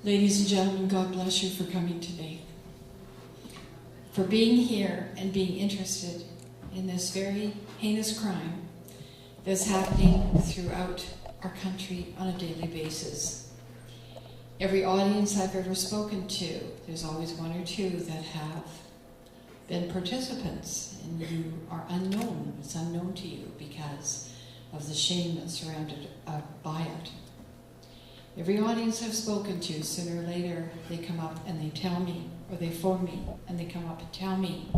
Ladies and gentlemen, God bless you for coming today, for being here and being interested in this very heinous crime that's happening throughout our country on a daily basis. Every audience I've ever spoken to, there's always one or two that have been participants, and you are unknown. It's unknown to you because of the shame that's surrounded by it. Every audience I've spoken to, sooner or later, they come up and they tell me, or they phone me, and they come up and tell me,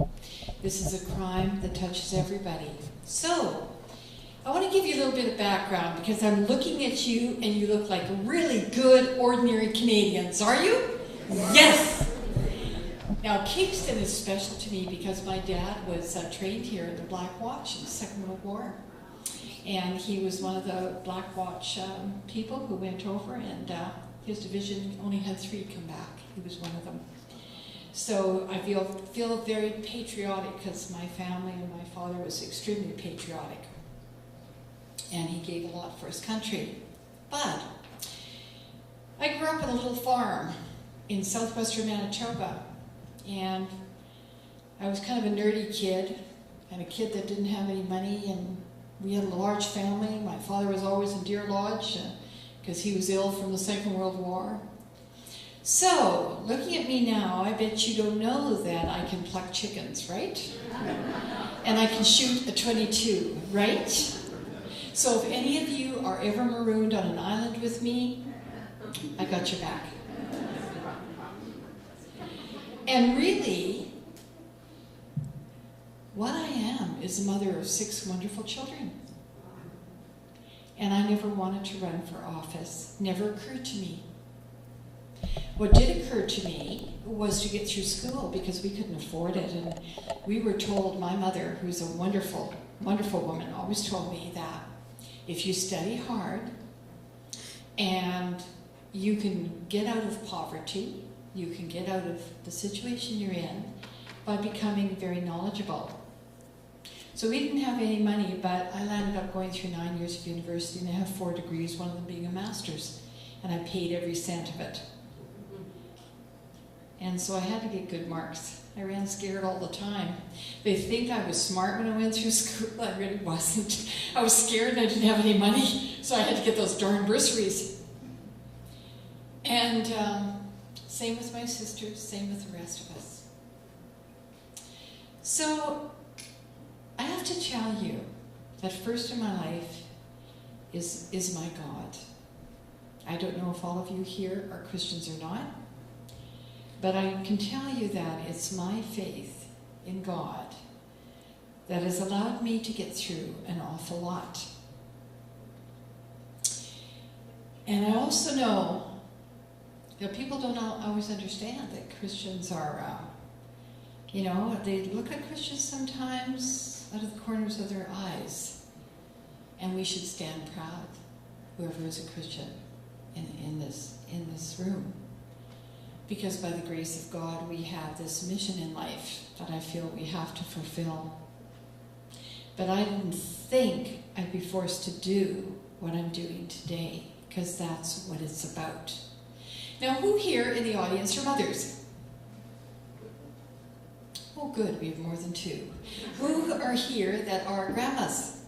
this is a crime that touches everybody. So, I want to give you a little bit of background, because I'm looking at you, and you look like really good, ordinary Canadians. Are you? Yes! Now, Kingston is special to me because my dad was trained here in the Black Watch in the Second World War. And he was one of the Black Watch people who went over, and his division only had 3 come back. He was one of them. So I feel very patriotic because my family and my father was extremely patriotic. And he gave a lot for his country. But I grew up on a little farm in southwestern Manitoba. And I was kind of a nerdy kid, and a kid that didn't have any money, and we had a large family. My father was always in Deer Lodge because he was ill from the Second World War. So, looking at me now, I bet you don't know that I can pluck chickens, right? And I can shoot a .22, right? So if any of you are ever marooned on an island with me, I got your back. And really, what I am is a mother of 6 wonderful children. And I never wanted to run for office. Never occurred to me. What did occur to me was to get through school, because we couldn't afford it. And we were told, my mother, who's a wonderful, wonderful woman, always told me that if you study hard and you can get out of poverty, you can get out of the situation you're in by becoming very knowledgeable. So we didn't have any money, but I landed up going through 9 years of university, and I have 4 degrees, one of them being a master's, and I paid every cent of it. And so I had to get good marks. I ran scared all the time. They think I was smart when I went through school. I really wasn't. I was scared and I didn't have any money, so I had to get those darn bursaries. And same with my sisters, same with the rest of us. So I have to tell you that first in my life is my God. I don't know if all of you here are Christians or not, but I can tell you that it's my faith in God that has allowed me to get through an awful lot. And I also know that people don't always understand that Christians are, they look at Christians sometimes out of the corners of their eyes. And we should stand proud, whoever is a Christian in this room. Because by the grace of God, we have this mission in life that I feel we have to fulfill. But I didn't think I'd be forced to do what I'm doing today, because that's what it's about. Now, who here in the audience are mothers? Oh, good, we have more than 2. Who are here that are grandmas?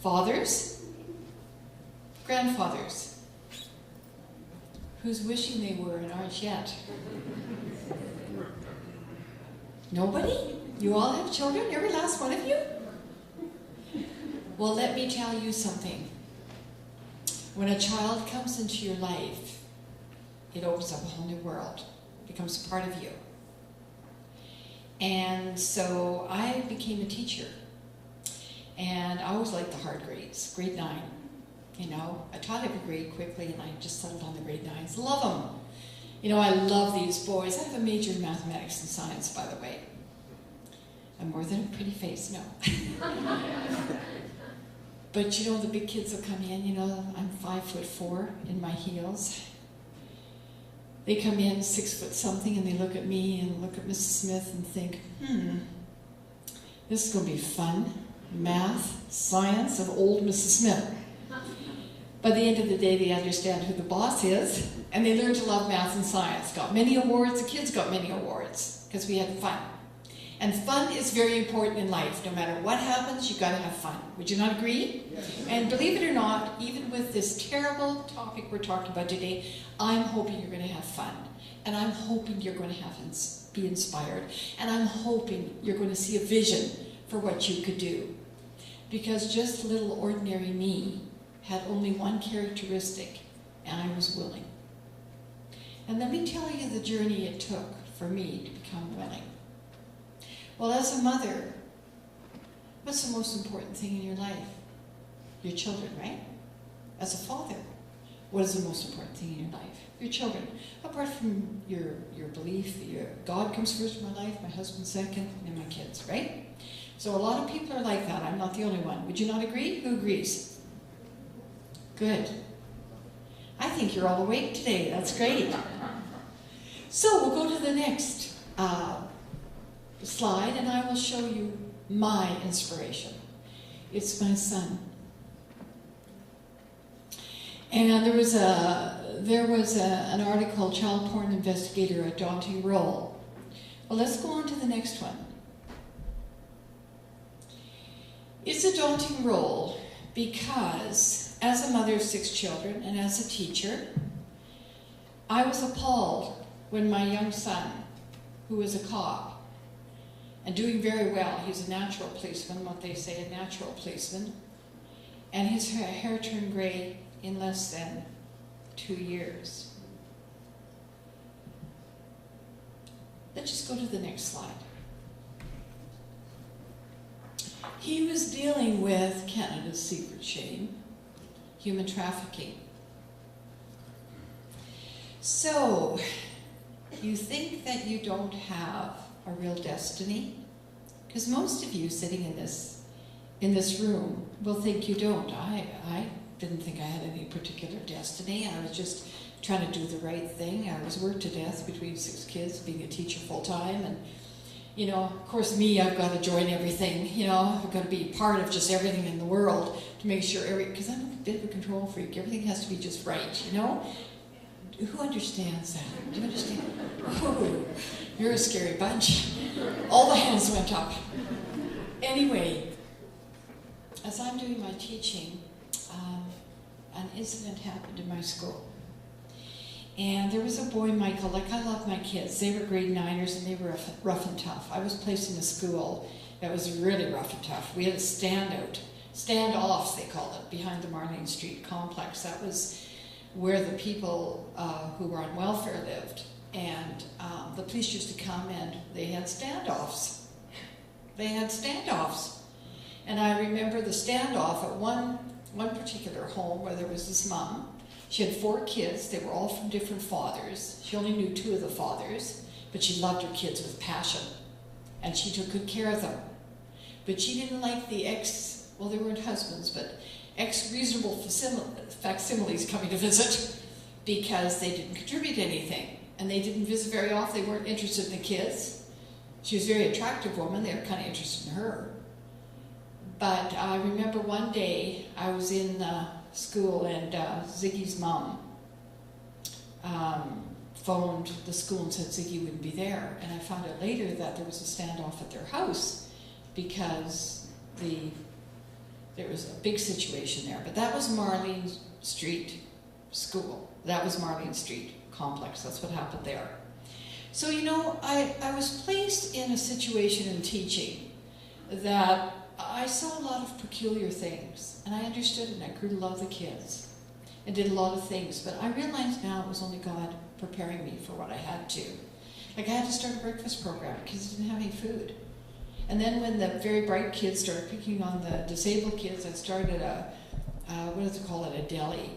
Fathers? Grandfathers? Who's wishing they were and aren't yet? Nobody? You all have children? Every last one of you? Well, let me tell you something. When a child comes into your life, it opens up a whole new world. It becomes a part of you. And so I became a teacher. And I always liked the hard grades, grade 9. I taught every grade quickly, and I just settled on the grade 9s. Love them. I love these boys. I have a major in mathematics and science, by the way. I'm more than a pretty face, no. But the big kids will come in, I'm 5'4" in my heels. They come in 6 foot something, and they look at me and look at Mrs. Smith and think, this is going to be fun. Math, science of old Mrs. Smith. By the end of the day, they understand who the boss is, and they learn to love math and science. Got many awards, the kids got many awards, because we had fun. And fun is very important in life. No matter what happens, you've got to have fun. Would you not agree? Yes. And believe it or not, even with this terrible topic we're talking about today, I'm hoping you're going to have fun. And I'm hoping you're going to be inspired. And I'm hoping you're going to see a vision for what you could do. Because just little ordinary me had only one characteristic, and I was willing. And let me tell you the journey it took for me to become willing. Well, as a mother, what's the most important thing in your life? Your children, right? As a father, what is the most important thing in your life? Your children. Apart from your belief, God comes first in my life, my husband second, and then my kids, right? So a lot of people are like that. I'm not the only one. Would you not agree? Who agrees? Good. I think you're all awake today. That's great. So we'll go to the next slide, and I will show you my inspiration. It's my son. And there was an article, Child Porn Investigator, A Daunting Role. Well, let's go on to the next one. It's a daunting role because as a mother of 6 children and as a teacher, I was appalled when my young son, who was a cop, and doing very well, he's a natural policeman, what they say, a natural policeman, and his hair turned gray in less than 2 years. Let's just go to the next slide. He was dealing with Canada's secret shame, human trafficking. So, you think that you don't have a real destiny? Because most of you sitting in this room will think you don't. I didn't think I had any particular destiny. I was just trying to do the right thing. I was worked to death between 6 kids, being a teacher full-time, and of course me, I've got to join everything, I've got to be part of just everything in the world to make sure because I'm a bit of a control freak. Everything has to be just right, Who understands that? Do you understand? Ooh, you're a scary bunch. All the hands went up. Anyway, as I'm doing my teaching, an incident happened in my school. And there was a boy, Michael, like I love my kids. They were grade 9ers and they were rough and tough. I was placed in a school that was really rough and tough. We had a standoffs they called it, behind the Marlene Street complex. That was where the people who were on welfare lived. And the police used to come and they had standoffs. And I remember the standoff at one particular home where there was this mom. She had 4 kids. They were all from different fathers. She only knew 2 of the fathers, but she loved her kids with passion. And she took good care of them. But she didn't like the they weren't husbands, but ex-reasonable facsimiles coming to visit because they didn't contribute anything. And they didn't visit very often. They weren't interested in the kids. She was a very attractive woman. They were kind of interested in her. But I remember one day I was in school and Ziggy's mom phoned the school and said Ziggy wouldn't be there. And I found out later that there was a standoff at their house because there was a big situation there. But that was Marlene Street School. That was Marlene Street Complex. That's what happened there. So, I was placed in a situation in teaching that I saw a lot of peculiar things, and I understood and I grew to love the kids and did a lot of things, but I realized now it was only God preparing me for what I had to. Like I had to start a breakfast program because I didn't have any food. And then when the very bright kids started picking on the disabled kids, I started a deli.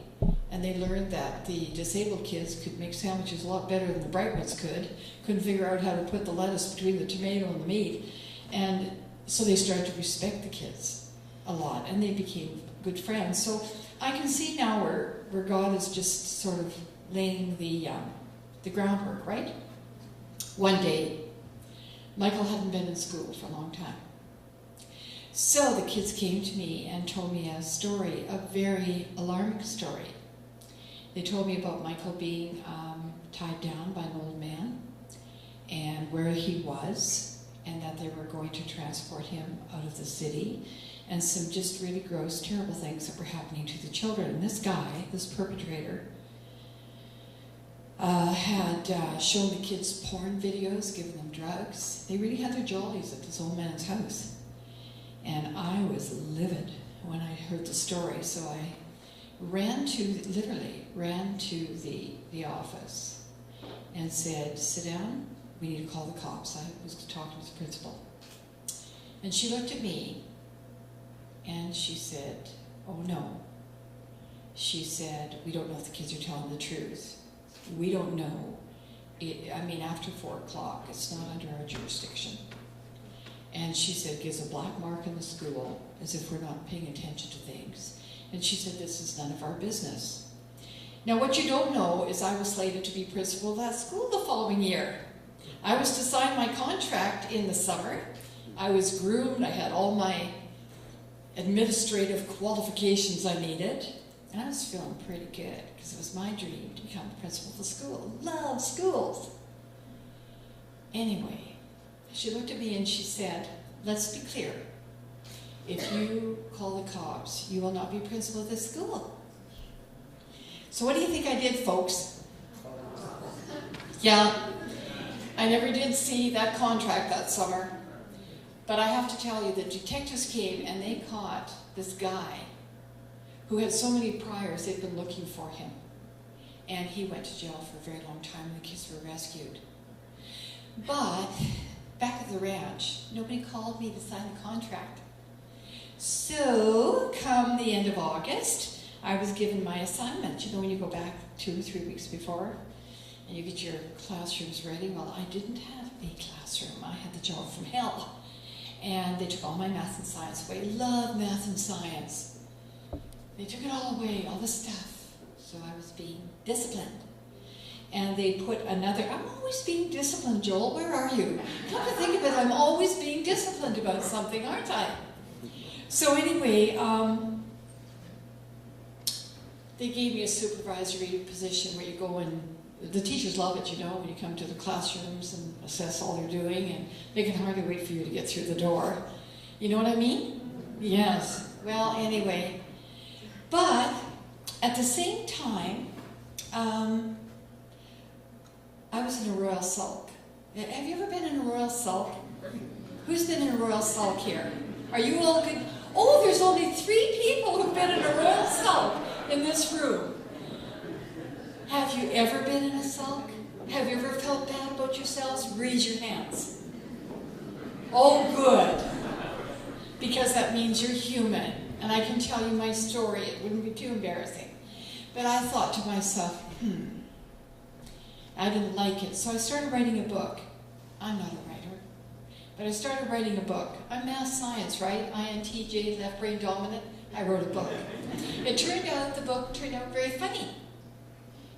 And they learned that the disabled kids could make sandwiches a lot better than the bright ones couldn't figure out how to put the lettuce between the tomato and the meat. And so they started to respect the kids a lot, and they became good friends. So I can see now where God is just sort of laying the groundwork, right? One day, Michael hadn't been in school for a long time. So the kids came to me and told me a story, a very alarming story. They told me about Michael being tied down by an old man and where he was, and that they were going to transport him out of the city, and some just really gross, terrible things that were happening to the children. And this guy, this perpetrator, had shown the kids porn videos, given them drugs. They really had their jollies at this old man's house. And I was livid when I heard the story, so I literally ran to the office and said, "Sit down, we need to call the cops." I was talking to the principal. And she looked at me and she said, "Oh no." She said, "We don't know if the kids are telling the truth. We don't know. After 4 o'clock, it's not under our jurisdiction." And she said, "Gives a black mark in the school, as if we're not paying attention to things." And she said, "This is none of our business." Now, what you don't know is I was slated to be principal of that school the following year. I was to sign my contract in the summer. I was groomed. I had all my administrative qualifications I needed. And I was feeling pretty good, because it was my dream to become the principal of the school. Love schools. Anyway, she looked at me and she said, "Let's be clear. If you call the cops, you will not be principal of this school." So what do you think I did, folks? Yeah, I never did see that contract that summer. But I have to tell you, the detectives came and they caught this guy who had so many priors, they'd been looking for him. And he went to jail for a very long time, and the kids were rescued. But back at the ranch, nobody called me to sign the contract. So, come the end of August, I was given my assignment. You know, when you go back 2 or 3 weeks before, and you get your classrooms ready. Well, I didn't have a classroom. I had the job from hell. And they took all my math and science away. Love math and science. They took it all away, all the stuff. So I was being disciplined. And they put another, I'm always being disciplined, Joel, where are you? Come to think of it, I'm always being disciplined about something, aren't I? So anyway, they gave me a supervisory position where you go and, the teachers love it, you know, when you come to the classrooms and assess all they're doing, and they can hardly wait for you to get through the door. You know what I mean? Yes. Well, anyway. But at the same time, I was in a royal sulk. Have you ever been in a royal sulk? Who's been in a royal sulk here? Are you all good? Oh, there's only 3 people who've been in a royal sulk in this room. Have you ever been in a sulk? Have you ever felt bad about yourselves? Raise your hands. Oh, good. Because that means you're human. And I can tell you my story. It wouldn't be too embarrassing. But I thought to myself, I didn't like it. So I started writing a book. I'm not a writer. But I started writing a book. I'm math science, right? INTJ, left brain dominant. I wrote a book. The book turned out very funny.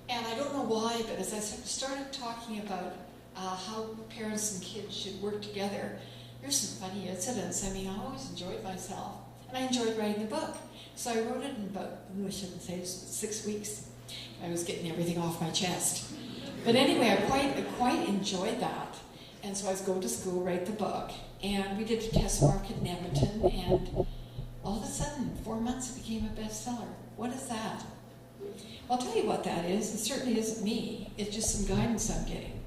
And I don't know why, but as I started talking about how parents and kids should work together, there's some funny incidents. I mean, I always enjoyed myself. And I enjoyed writing the book. So I wrote it in about, I shouldn't say, 6 weeks. I was getting everything off my chest. But anyway, I quite enjoyed that. And so I was going to school, write the book. And we did a test market in Edmonton. And all of a sudden, 4 months, it became a bestseller. What is that? I'll tell you what that is. It certainly isn't me. It's just some guidance I'm getting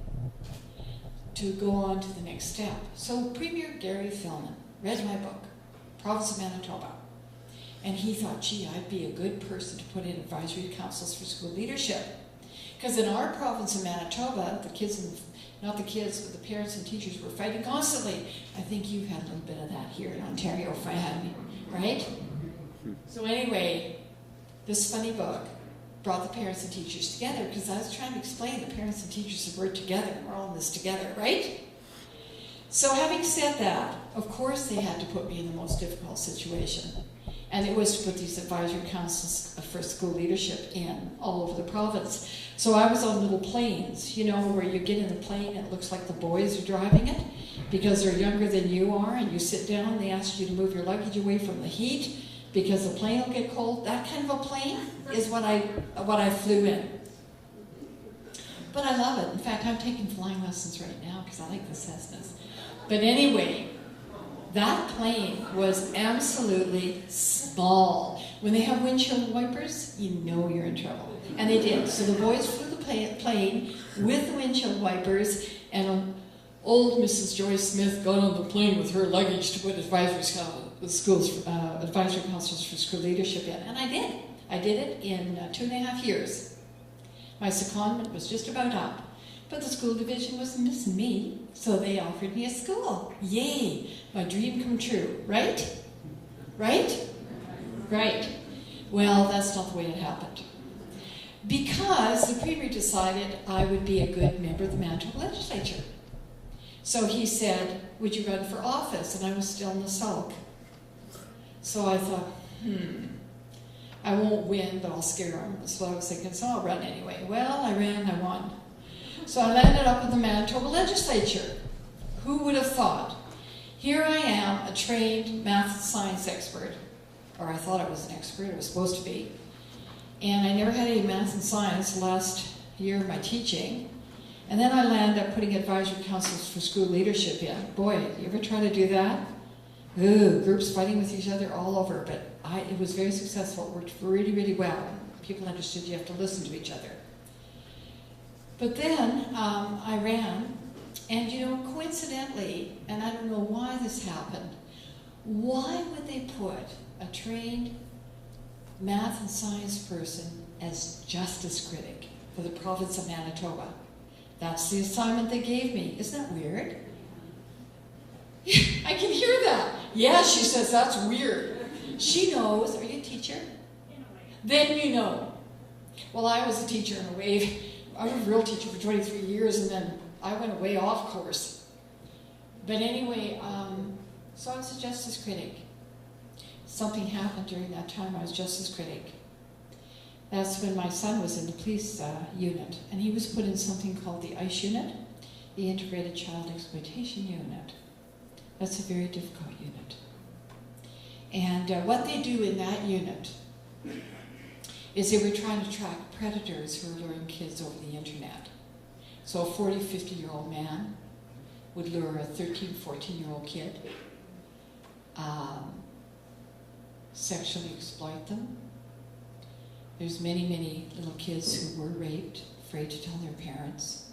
to go on to the next step. So Premier Gary Filman read my book, Province of Manitoba. And he thought, gee, I'd be a good person to put in advisory councils for school leadership. Because in our province of Manitoba, the kids, not the kids, but the parents and teachers were fighting constantly. I think you had a little bit of that here in Ontario, if I had me, right? So anyway, this funny book brought the parents and teachers together, because I was trying to explain the parents and teachers have worked together, and we're all in this together, right? So having said that, of course they had to put me in the most difficult situation. And it was to put these advisory councils for school leadership in all over the province. So I was on little planes, you know, where you get in the plane and it looks like the boys are driving it. because they're younger than you are, and you sit down and they ask you to move your luggage away from the heat because the plane will get cold. That kind of a plane is what I flew in. But I love it. In fact, I'm taking flying lessons right now because I like the Cessnas. But anyway, that plane was absolutely small. When they have windshield wipers, you know you're in trouble. And they did. So the boys flew the plane with the windshield wipers, and old Mrs. Joyce Smith got on the plane with her luggage to put advisory councils for school leadership in. And I did. I did it in 2.5 years. My secondment was just about up. But the school division was missing me, so they offered me a school. Yay! My dream come true, right? Right? Right. Well, that's not the way it happened. Because the Premier decided I would be a good member of the Manitoba Legislature. So he said, would you run for office? And I was still in the sulk. So I thought, I won't win, but I'll scare him. So I was thinking, so I'll run anyway. Well, I ran, I won. So I landed up in the Manitoba Legislature. Who would have thought? Here I am, a trained math and science expert. Or I thought I was an expert, I was supposed to be. And I never had any math and science last year of my teaching. And then I landed up putting advisory councils for school leadership in. Boy, you ever try to do that? Ooh, groups fighting with each other all over. But it was very successful. It worked really, really well. People understood you have to listen to each other. But then I ran, and you know, coincidentally, and I don't know why this happened, why would they put a trained math and science person as justice critic for the province of Manitoba? That's the assignment they gave me. Isn't that weird? I can hear that. Yeah, she says that's weird. She knows. Are you a teacher? Then you know. Well, I was a teacher in a way. I was a real teacher for 23 years, and then I went way off course. But anyway, so I was a justice critic. Something happened during that time I was justice critic. That's when my son was in the police unit, and he was put in something called the ICE unit, the Integrated Child Exploitation Unit. That's a very difficult unit. And what they do in that unit is they were trying to track predators who were luring kids over the internet. So a 40, 50-year-old man would lure a 13, 14-year-old kid, sexually exploit them. There's many, many little kids who were raped, afraid to tell their parents.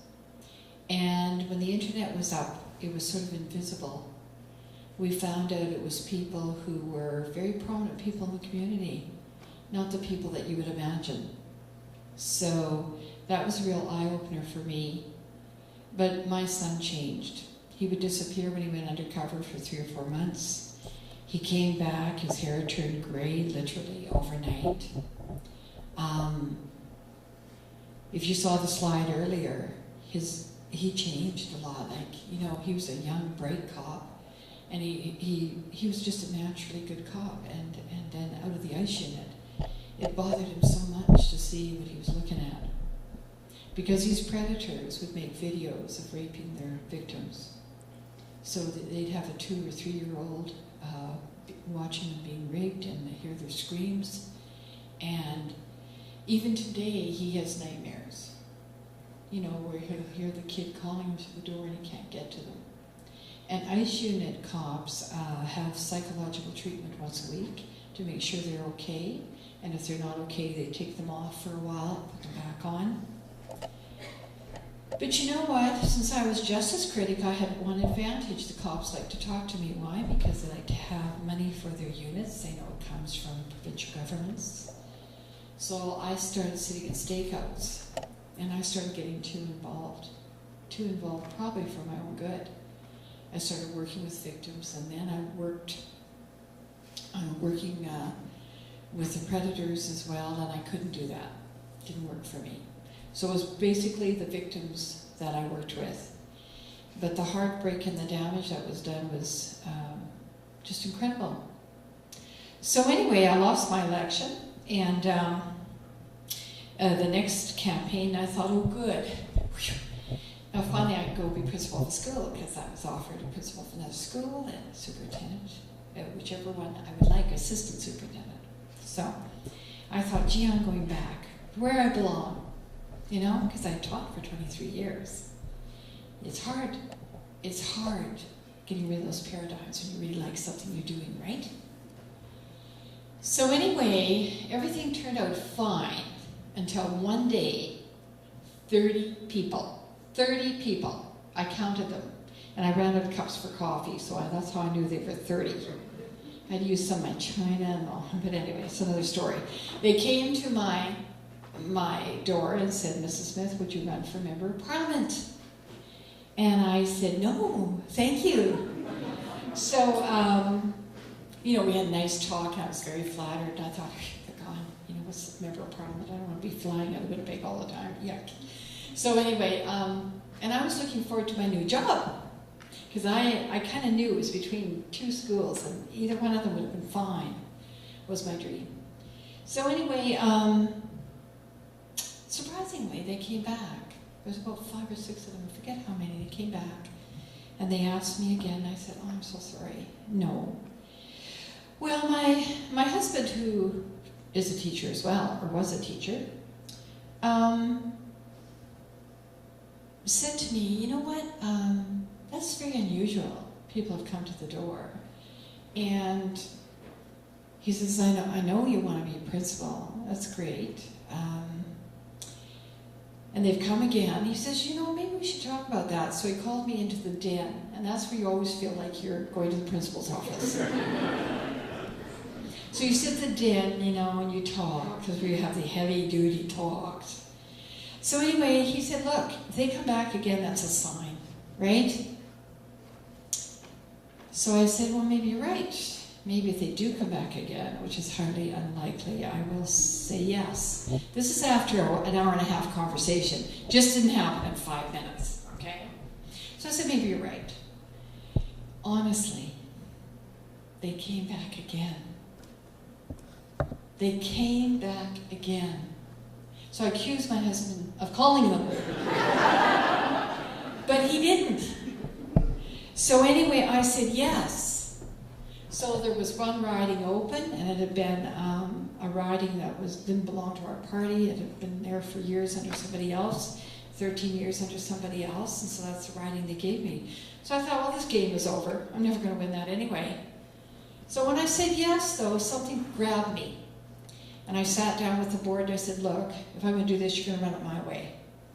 And when the internet was up, it was sort of invisible. We found out it was people who were very prominent people in the community, not the people that you would imagine. So that was a real eye-opener for me. But my son changed. He would disappear when he went undercover for 3 or 4 months. He came back, his hair turned gray literally overnight. If you saw the slide earlier, he changed a lot. Like, you know, he was a young, bright cop, and he was just a naturally good cop. And then out of the ICE unit, it bothered him so much to see what he was looking at, because these predators would make videos of raping their victims. So they'd have a 2 or 3-year-old watching them being raped, and they hear their screams. And even today, he has nightmares. You know, where he'll hear the kid calling him to the door and he can't get to them. And ICE unit cops have psychological treatment once a week to make sure they're okay. And if they're not okay, they take them off for a while, put them back on. But you know what? Since I was justice critic, I had one advantage. The cops like to talk to me. Why? Because they like to have money for their units. They know it comes from provincial governments. So I started sitting at stakeouts, and I started getting too involved probably for my own good. I started working with victims, and then I worked working with the predators as well, and I couldn't do that. It didn't work for me. So it was basically the victims that I worked with. But the heartbreak and the damage that was done was just incredible. So anyway, I lost my election, and the next campaign I thought, oh good, Now finally I could go be principal of the school because I was offered a principal of another school and a superintendent, whichever one I would like, assistant superintendent. So I thought, gee, I'm going back where I belong, you know, because I taught for 23 years. It's hard. It's hard getting rid of those paradigms when you really like something you're doing, right? So anyway, everything turned out fine until one day, 30 people, I counted them, and I ran out of cups for coffee, so that's how I knew they were 30. I'd used some of my china and all, but anyway, it's another story. They came to my door and said, Mrs. Smith, would you run for Member of Parliament? And I said, no, thank you. So, you know, we had a nice talk, and I was very flattered, and I thought, God, you know, what's Member of Parliament? I don't want to be flying out of Winnipeg all the time, yuck. So anyway, and I was looking forward to my new job, because I kind of knew it was between two schools, and either one of them would have been fine, was my dream. So anyway, surprisingly, they came back. There was about 5 or 6 of them, I forget how many, they came back. And they asked me again, I said, oh, I'm so sorry, no. Well, my husband, who is a teacher as well, or was a teacher, said to me, you know what, that's very unusual. People have come to the door. And he says, I know you want to be a principal. That's great. And they've come again. He says, you know, maybe we should talk about that. So he called me into the den. And that's where you always feel like you're going to the principal's office. So you sit in the den, you know, and you talk, because we have the heavy-duty talks. So anyway, he said, look, if they come back again, that's a sign, right? So I said, well, maybe you're right. Maybe if they do come back again, which is hardly unlikely, I will say yes. This is after an hour and a half conversation. Just didn't happen in 5 minutes, okay? So I said, maybe you're right. Honestly, they came back again. They came back again. So I accused my husband of calling them. But he didn't. So anyway, I said yes. So there was one riding open, and it had been a riding that didn't belong to our party. It had been there for years under somebody else, 13 years under somebody else, and so that's the riding they gave me. So I thought, well, this game is over. I'm never going to win that anyway. So when I said yes, though, something grabbed me. And I sat down with the board and I said, look, if I'm going to do this, you're going to run it my way.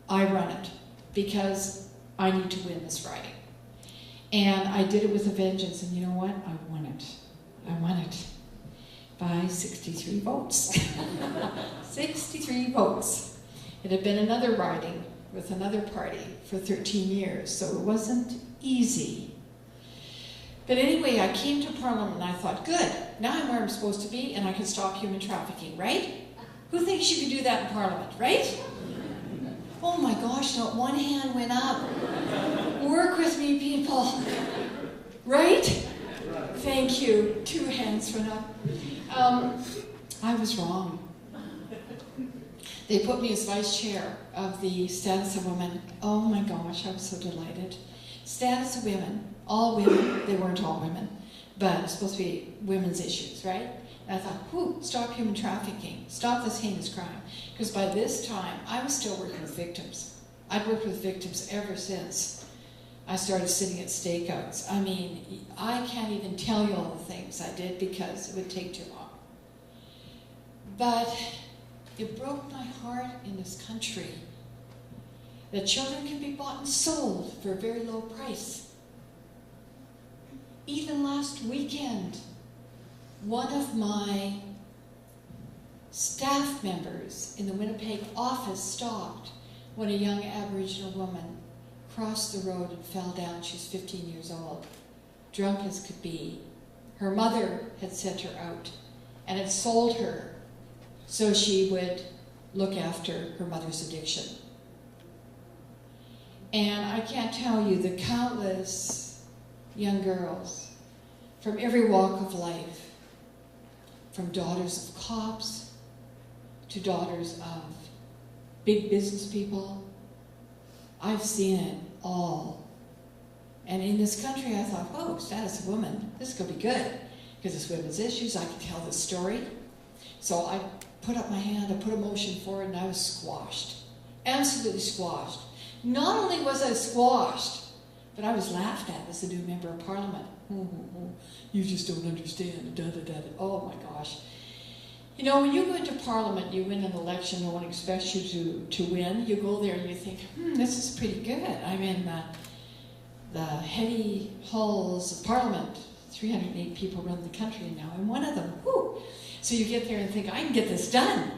I run it because I need to win this riding. And I did it with a vengeance, and you know what? I won it. I won it by 63 votes. 63 votes. It had been another riding with another party for 13 years, so it wasn't easy. But anyway, I came to Parliament and I thought, good, now I'm where I'm supposed to be and I can stop human trafficking, right? Who thinks you can do that in Parliament, right? Oh my gosh, not one hand went up. Work with me, people. Right? Thank you. 2 hands went up. I was wrong. They put me as vice chair of the Status of Women. Oh my gosh, I was so delighted. Status of Women. All women. They weren't all women. But it's supposed to be women's issues, right? And I thought, whoo, stop human trafficking. Stop this heinous crime. Because by this time, I was still working with victims. I'd worked with victims ever since I started sitting at stakeouts. I mean, I can't even tell you all the things I did because it would take too long. But it broke my heart in this country that children can be bought and sold for a very low price. Even last weekend, one of my staff members in the Winnipeg office stopped when a young Aboriginal woman crossed the road and fell down. She's 15 years old, drunk as could be. Her mother had sent her out and had sold her so she would look after her mother's addiction. And I can't tell you the countless young girls from every walk of life, from daughters of cops to daughters of big business people. I've seen it. all. And in this country, I thought, whoa, status of woman, this is going to be good. Because it's women's issues, I can tell this story. So I put up my hand, I put a motion forward, and I was squashed. Absolutely squashed. Not only was I squashed, but I was laughed at as a new member of Parliament. You just don't understand. Da, da, da, da. Oh my gosh. You know, when you go into Parliament, you win an election, no one expects you to win. You go there and you think, this is pretty good. I'm in the heady halls of Parliament. 308 people run the country now. I'm one of them. Whew. So you get there and think, I can get this done.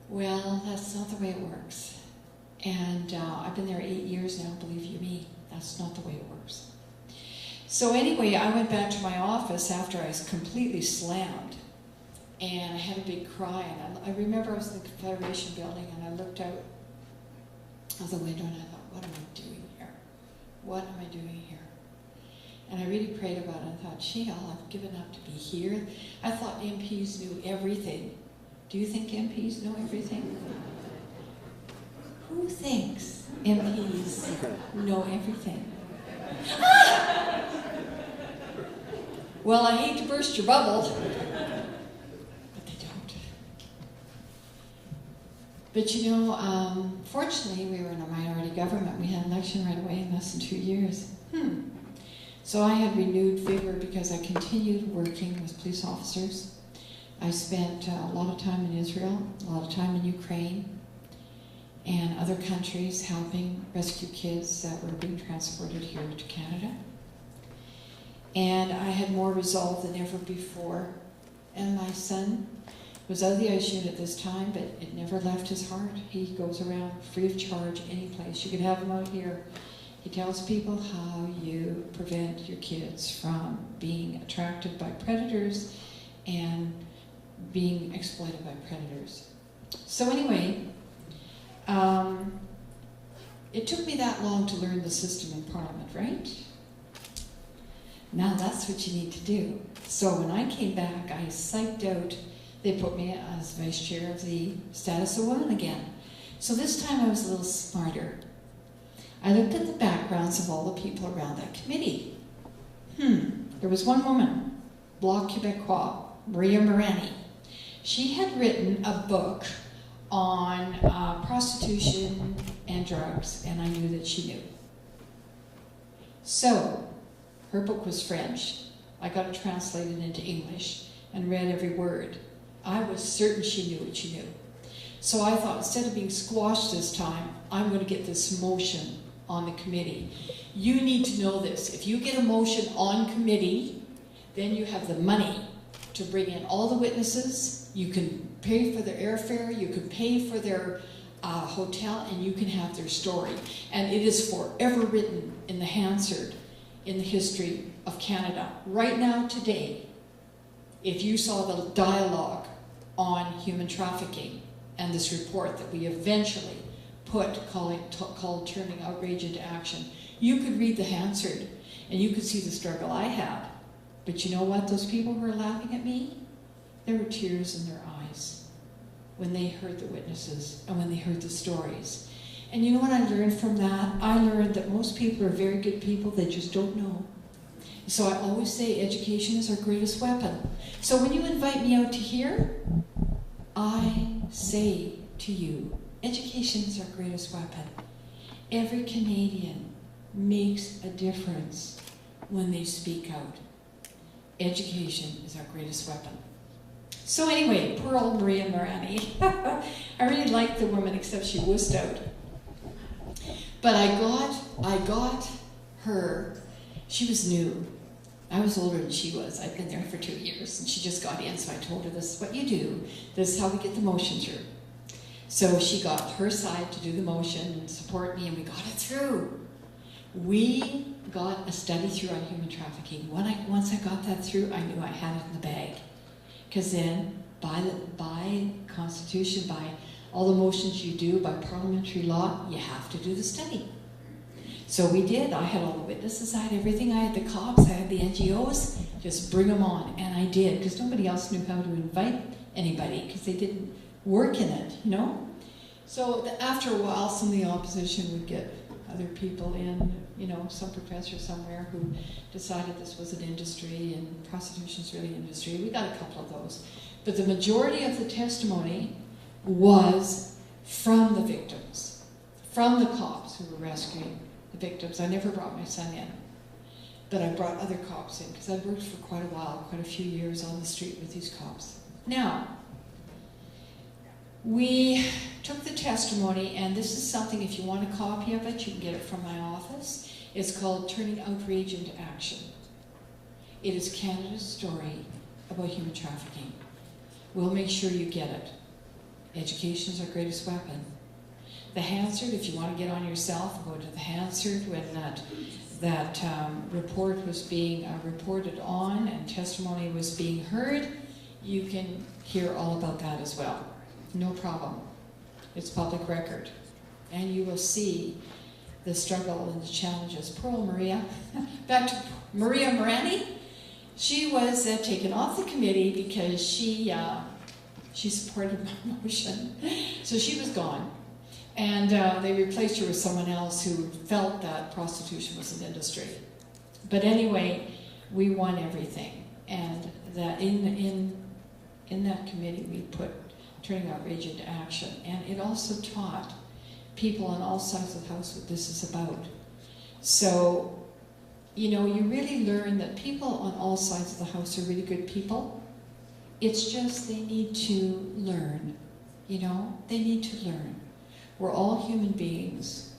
Well, that's not the way it works. And I've been there 8 years now, believe you me. That's not the way it works. So anyway, I went back to my office after I was completely slammed. And I had a big cry. And I remember I was in the Confederation building and I looked out of the window and I thought, what am I doing here? What am I doing here? And I really prayed about it and thought, gee, I've given up to be here. I thought MPs knew everything. Do you think MPs know everything? Who thinks MPs know everything? Ah! Well, I hate to burst your bubble, but they don't. But you know, fortunately, we were in a minority government. We had an election right away in less than 2 years. So I had renewed vigor because I continued working with police officers. I spent a lot of time in Israel, a lot of time in Ukraine, and other countries helping rescue kids that were being transported here to Canada. And I had more resolve than ever before. And my son was out of the ICU unit at this time, but it never left his heart. He goes around free of charge any place. You could have him out here. He tells people how you prevent your kids from being attracted by predators and being exploited by predators. So anyway, it took me that long to learn the system in Parliament, right? Now that's what you need to do. So when I came back, I psyched out. They put me as vice chair of the status of women again. So this time I was a little smarter. I looked at the backgrounds of all the people around that committee. There was one woman, Bloc Québécois, Maria Morani. She had written a book on prostitution and drugs, and I knew that she knew. So, her book was French. I got it translated into English and read every word. I was certain she knew what she knew. So I thought, instead of being squashed this time, I'm going to get this motion on the committee. You need to know this. If you get a motion on committee, then you have the money to bring in all the witnesses. You can pay for their airfare, you can pay for their hotel, and you can have their story. And it is forever written in the Hansard in the history of Canada. Right now, today, if you saw the dialogue on human trafficking and this report that we eventually called Turning Outrage into Action, you could read the Hansard and you could see the struggle I had. But you know what? Those people who were laughing at me, there were tears in their eyes when they heard the witnesses and when they heard the stories. And you know what I learned from that? I learned that most people are very good people, they just don't know. So I always say education is our greatest weapon. So when you invite me out to here, I say to you, education is our greatest weapon. Every Canadian makes a difference when they speak out. Education is our greatest weapon. So anyway, poor old Maria Morani. I really liked the woman, except she wussed out. But I got her. She was new. I was older than she was. I'd been there for 2 years, and she just got in, so I told her, this is what you do. This is how we get the motion through. So she got her side to do the motion and support me, and we got it through. We got a study through on human trafficking. Once I got that through, I knew I had it in the bag. Because then, by Constitution, by all the motions you do, by parliamentary law, you have to do the study. So we did. I had all the witnesses, I had everything. I had the cops, I had the NGOs. Just bring them on. And I did, because nobody else knew how to invite anybody, because they didn't work in it, you know? So after a while, some of the opposition would get a other people in, you know, some professor somewhere who decided this was an industry and prostitution's really an industry. We got a couple of those. But the majority of the testimony was from the victims, from the cops who were rescuing the victims. I never brought my son in, but I brought other cops in because I worked for quite a while, quite a few years on the street with these cops. Now, we took the testimony, and this is something, if you want a copy of it, you can get it from my office. It's called Turning Outrage into Action. It is Canada's story about human trafficking. We'll make sure you get it. Education is our greatest weapon. The Hansard, if you want to get on yourself, go to the Hansard when that report was being reported on and testimony was being heard. You can hear all about that as well. No problem. It's public record. And you will see the struggle and the challenges. Poor old Maria, back to Maria Morani. She was taken off the committee because she supported my motion. So she was gone. And they replaced her with someone else who felt that prostitution was an industry. But anyway, we won everything. And that in that committee we put Turning Outrage into Action. And it also taught people on all sides of the house what this is about. So, you know, you really learn that people on all sides of the house are really good people. It's just they need to learn, you know? They need to learn. We're all human beings.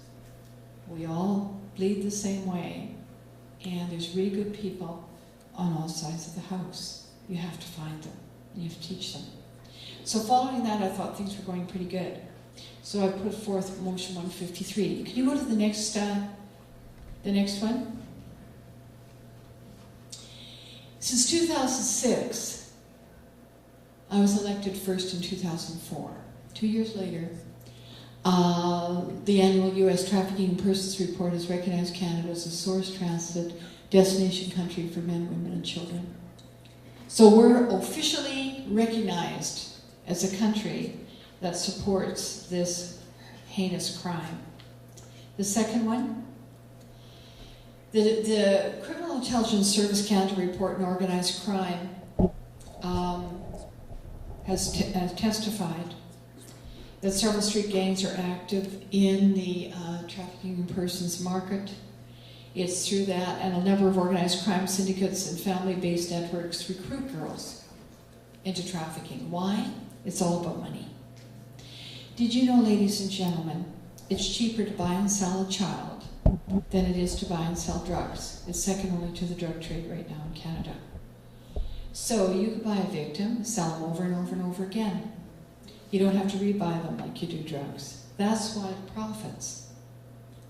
We all bleed the same way. And there's really good people on all sides of the house. You have to find them. You have to teach them. So following that, I thought things were going pretty good. So I put forth motion 153. Can you go to the next one? Since 2006, I was elected first in 2004. 2 years later, the annual U.S. Trafficking in Persons Report has recognized Canada as a source transit destination country for men, women, and children. So we're officially recognized as a country that supports this heinous crime. The second one, the Criminal Intelligence Service Canada report on organized crime has testified that several street gangs are active in the trafficking in persons market. It's through that, and a number of organized crime syndicates and family-based networks recruit girls into trafficking. Why? It's all about money. Did you know, ladies and gentlemen, it's cheaper to buy and sell a child than it is to buy and sell drugs. It's second only to the drug trade right now in Canada. So you could buy a victim, sell them over and over and over again. You don't have to rebuy them like you do drugs. That's why it profits.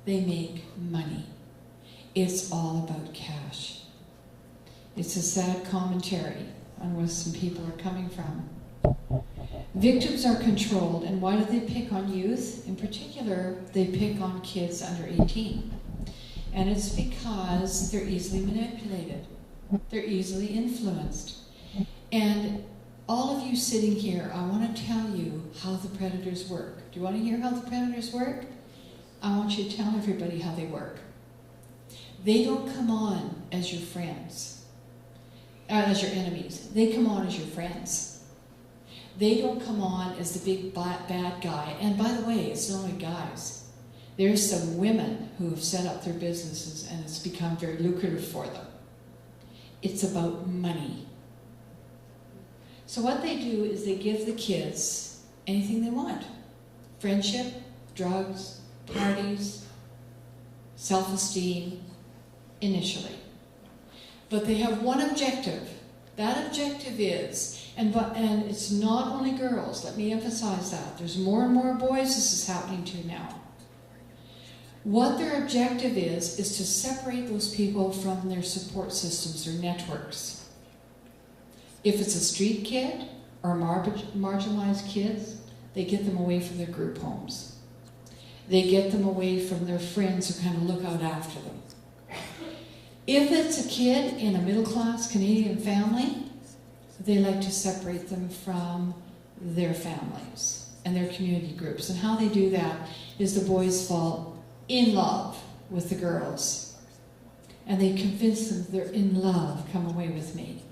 They make money. It's all about cash. It's a sad commentary on where some people are coming from. Victims are controlled, and why do they pick on youth? In particular, they pick on kids under 18. And it's because they're easily manipulated. They're easily influenced. And all of you sitting here, I want to tell you how the predators work. Do you want to hear how the predators work? I want you to tell everybody how they work. They don't come on as your friends, as your enemies. They come on as your friends. They don't come on as the big bad guy. And by the way, it's not only guys. There's some women who have set up their businesses and it's become very lucrative for them. It's about money. So what they do is they give the kids anything they want. Friendship, drugs, parties, self-esteem, initially. But they have one objective. That objective is, and it's not only girls, let me emphasize that. There's more and more boys this is happening to now. What their objective is to separate those people from their support systems or networks. If it's a street kid or marginalized kids, they get them away from their group homes. They get them away from their friends who kind of look out after them. If it's a kid in a middle-class Canadian family, they like to separate them from their families and their community groups. And how they do that is the boys fall in love with the girls. And they convince them they're in love, come away with me.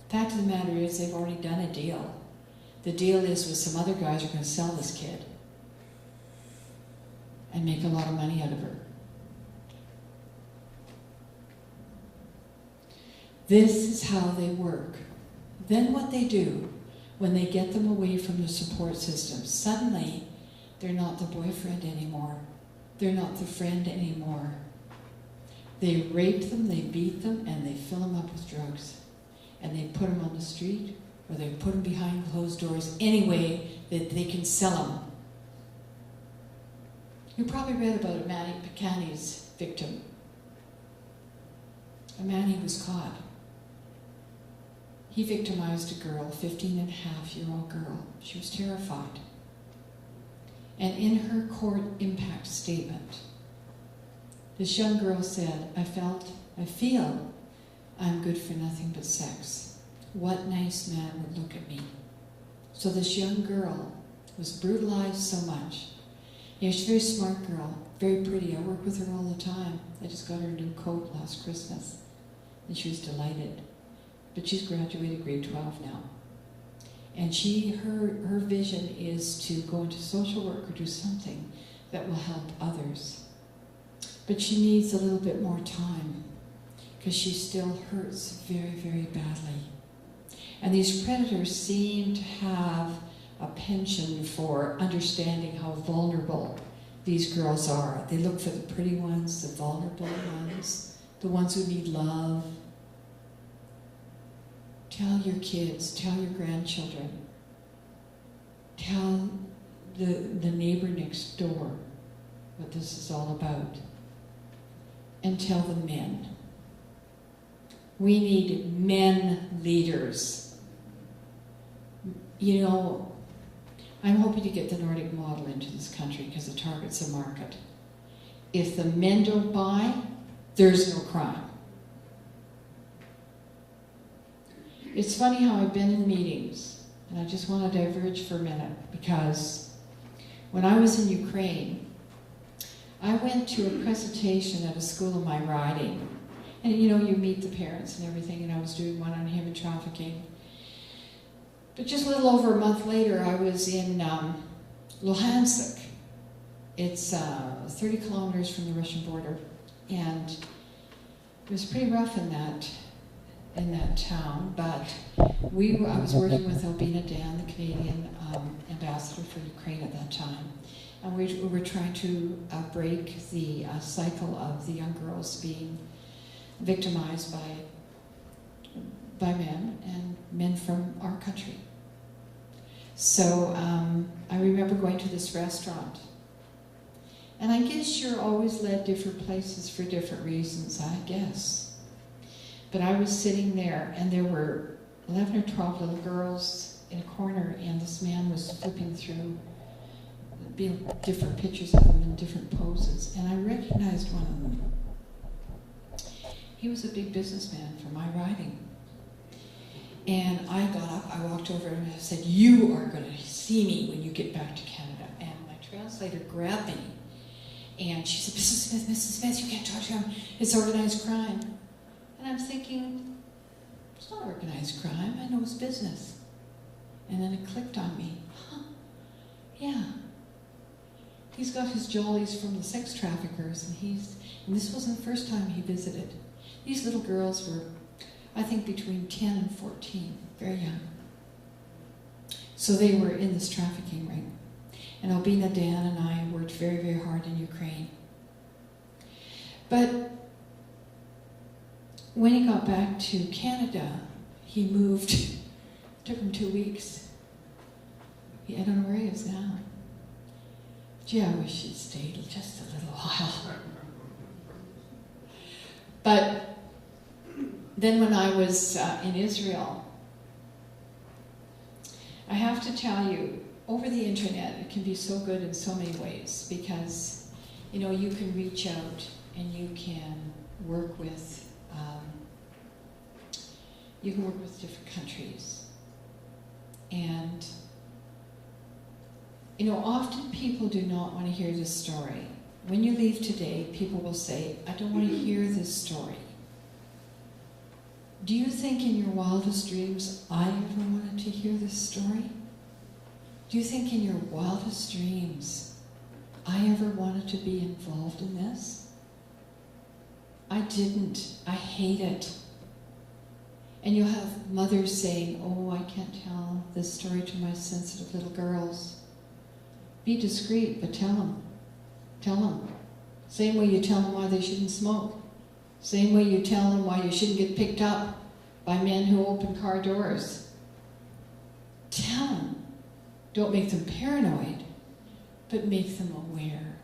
Fact of the matter is, they've already done a deal. The deal is with some other guys who are going to sell this kid and make a lot of money out of her. This is how they work. Then what they do, when they get them away from the support system, suddenly they're not the boyfriend anymore. They're not the friend anymore. They rape them, they beat them, and they fill them up with drugs. And they put them on the street, or they put them behind closed doors, any way that they can sell them. You probably read about Manny Picani's victim. A man who was caught. He victimized a girl, 15-and-a-half-year-old girl. She was terrified. And in her court impact statement, this young girl said, I feel I'm good for nothing but sex. What nice man would look at me? So this young girl was brutalized so much. You know, she's a very smart girl, very pretty. I work with her all the time. I just got her a new coat last Christmas, and she was delighted. But she's graduated grade 12 now. And her vision is to go into social work or do something that will help others. But she needs a little bit more time, because she still hurts very, very badly. And these predators seem to have a penchant for understanding how vulnerable these girls are. They look for the pretty ones, the vulnerable ones, the ones who need love. Tell your kids, tell your grandchildren, tell the neighbor next door what this is all about. And tell the men. We need men leaders. You know, I'm hoping to get the Nordic model into this country because it targets a market. If the men don't buy, there's no crime. It's funny how I've been in meetings, and I just want to diverge for a minute, because when I was in Ukraine, I went to a presentation at a school of my riding. And you know, you meet the parents and everything, and I was doing one on human trafficking. But just a little over a month later, I was in Luhansk. It's 30 kilometers from the Russian border. And it was pretty rough in that town, but I was working with Albina Dan, the Canadian ambassador for Ukraine at that time. And we were trying to break the cycle of the young girls being victimized by men, and men from our country. So I remember going to this restaurant. And I guess you're always led different places for different reasons, I guess. But I was sitting there, and there were 11 or 12 little girls in a corner, and this man was flipping through different pictures of them in different poses. And I recognized one of them. He was a big businessman for my riding. And I got up, I walked over and I said, you are going to see me when you get back to Canada. And my translator grabbed me. And she said, Mrs. Smith, you can't talk to him. It's organized crime. And I'm thinking, it's not organized crime. I know it's business. And then it clicked on me. Huh, yeah. He's got his jollies from the sex traffickers, and this wasn't the first time he visited. These little girls were, I think, between 10 and 14, very young. So they were in this trafficking ring. And Albina Dan and I worked very, very hard in Ukraine. But when he got back to Canada, he moved. It took him 2 weeks. I don't know where he is now. Gee, I wish he'd stayed just a little while. But then when I was in Israel, I have to tell you, over the internet, it can be so good in so many ways, because, you know, you can reach out and you can work with different countries. And You know, often people do not want to hear this story. When you leave today, people will say, I don't want to hear this story. Do you think in your wildest dreams I ever wanted to hear this story? Do you think in your wildest dreams I ever wanted to be involved in this? I didn't. I hate it. And you'll have mothers saying, oh, I can't tell this story to my sensitive little girls. Be discreet, but tell them. Tell them. Same way you tell them why they shouldn't smoke. Same way you tell them why you shouldn't get picked up by men who open car doors. Tell them. Don't make them paranoid, but make them aware.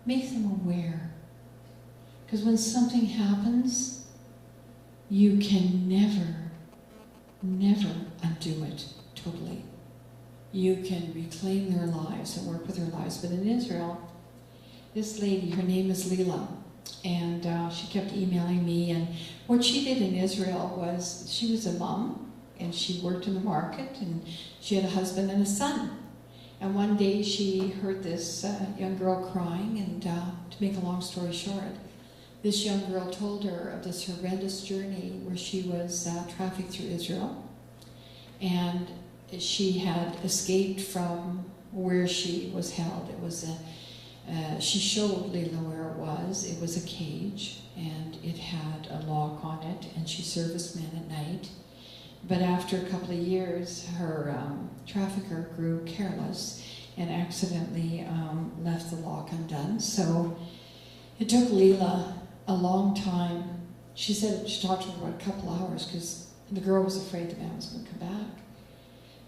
Make them aware. Because when something happens, you can never, never undo it totally. You can reclaim their lives and work with their lives. But in Israel, this lady, her name is Leela, and she kept emailing me. And what she did in Israel was, she was a mom, and she worked in the market, and she had a husband and a son. And one day she heard this young girl crying, and to make a long story short, this young girl told her of this horrendous journey where she was trafficked through Israel. And she had escaped from where she was held. It was she showed Leela where it was. It was a cage, and it had a lock on it, and she serviced men at night. But after a couple of years, her trafficker grew careless and accidentally left the lock undone. So it took Leela a long time. She said she talked to her for a couple hours because the girl was afraid the man was going to come back.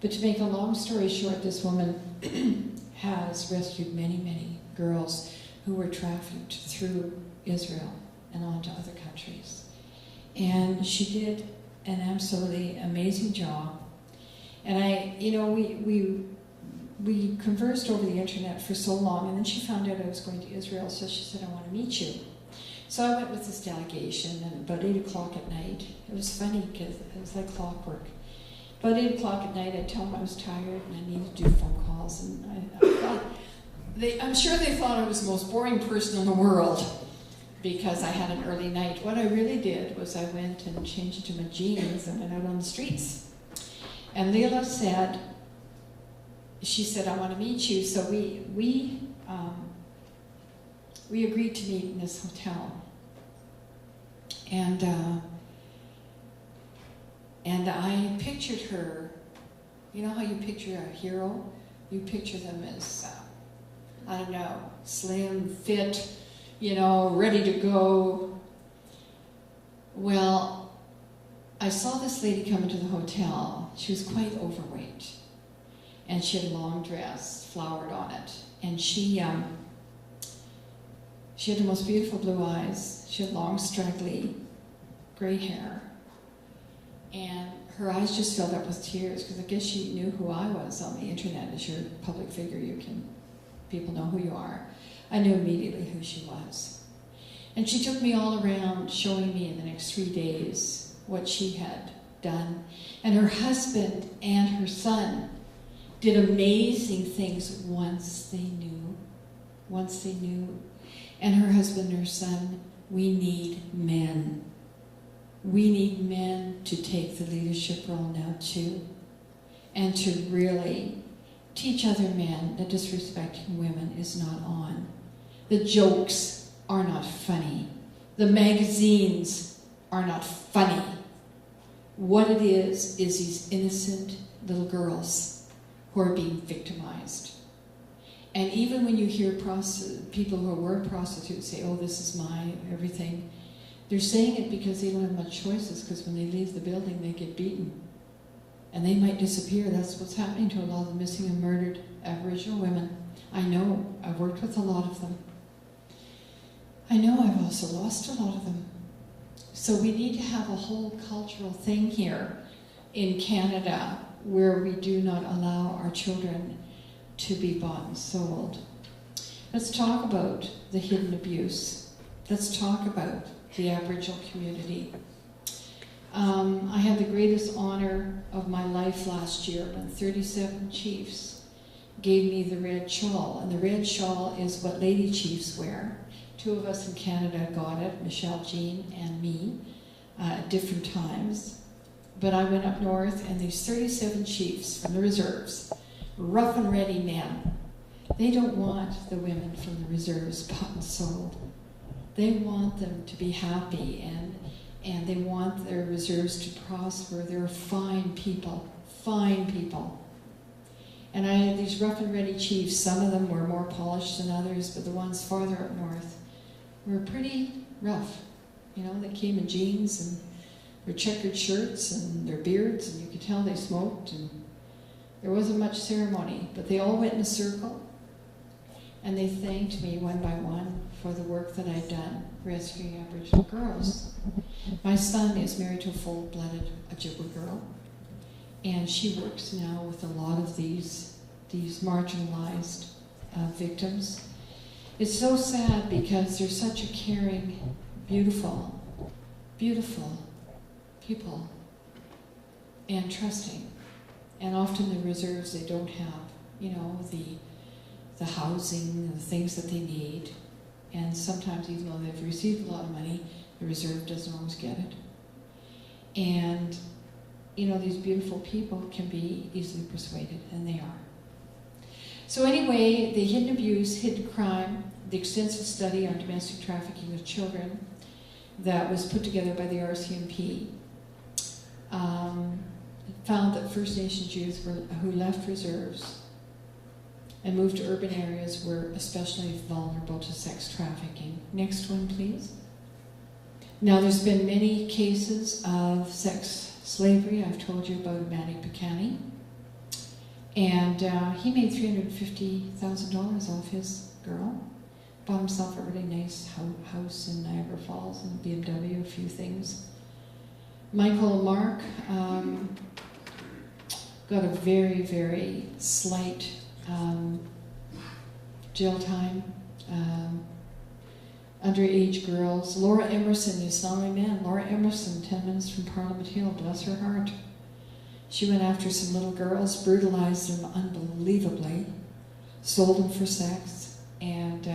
But to make a long story short, this woman has rescued many, many girls who were trafficked through Israel and on to other countries. And she did an absolutely amazing job. And we conversed over the internet for so long, and then she found out I was going to Israel, so she said, I want to meet you. So I went with this delegation, and about 8 o'clock at night, it was funny because it was like clockwork. About 8 o'clock at night, I told them I was tired and I needed to do phone calls, and I thought, I'm sure they thought I was the most boring person in the world because I had an early night. What I really did was I went and changed into my jeans and went out on the streets. And Leela said, she said, I want to meet you. So we agreed to meet in this hotel. And I pictured her, you know how you picture a hero? You picture them as, I don't know, slim, fit, you know, ready to go. Well, I saw this lady come into the hotel. She was quite overweight. And she had a long dress, flowered on it. And she had the most beautiful blue eyes. She had long, straggly, gray hair. And her eyes just filled up with tears, because I guess she knew who I was on the internet. As you're a public figure, people know who you are. I knew immediately who she was. And she took me all around, showing me in the next 3 days what she had done. And her husband and her son did amazing things once they knew. Once they knew. And her husband and her son, we need men. We need men to take the leadership role now too. And to really teach other men that disrespecting women is not on. The jokes are not funny. The magazines are not funny. What it is these innocent little girls who are being victimized. And even when you hear people who were prostitutes say, oh, this is my everything, they're saying it because they don't have much choices, because when they leave the building, they get beaten. And they might disappear. That's what's happening to a lot of the missing and murdered Aboriginal women. I know. I've worked with a lot of them. I know I've also lost a lot of them. So we need to have a whole cultural thing here in Canada where we do not allow our children to be bought and sold. Let's talk about the hidden abuse. Let's talk about the Aboriginal community. I had the greatest honor of my life last year when 37 chiefs gave me the red shawl. And the red shawl is what lady chiefs wear. 2 of us in Canada got it, Michelle, Jean, and me, at different times. But I went up north, and these 37 chiefs from the reserves, rough and ready men, they don't want the women from the reserves bought and sold. They want them to be happy, and they want their reserves to prosper. They're fine people, fine people. And I had these rough and ready chiefs. Some of them were more polished than others, but the ones farther up north were pretty rough. You know, they came in jeans and their checkered shirts and their beards, and you could tell they smoked, and there wasn't much ceremony, but they all went in a circle, and they thanked me one by one for the work that I'd done rescuing Aboriginal girls. My son is married to a full-blooded Ojibwe girl, and she works now with a lot of these marginalized victims. It's so sad because they're such a caring, beautiful, beautiful people, and trusting. And often the reserves, they don't have, you know, the housing, the things that they need. And sometimes, even though they've received a lot of money, the reserve doesn't always get it. And, you know, these beautiful people can be easily persuaded, and they are. So anyway, the hidden abuse, hidden crime, the extensive study on domestic trafficking of children that was put together by the RCMP found that First Nations youth who left reserves and moved to urban areas were especially vulnerable to sex trafficking. Next one, please. Now, there's been many cases of sex slavery. I've told you about Maddie Picani. And he made $350,000 off his girl. Bought himself a really nice house in Niagara Falls and a BMW, a few things. Michael and Mark got a very, very slight jail time. Underage girls. Laura Emerson is not my man. Laura Emerson, 10 minutes from Parliament Hill, bless her heart. She went after some little girls, brutalized them unbelievably, sold them for sex, and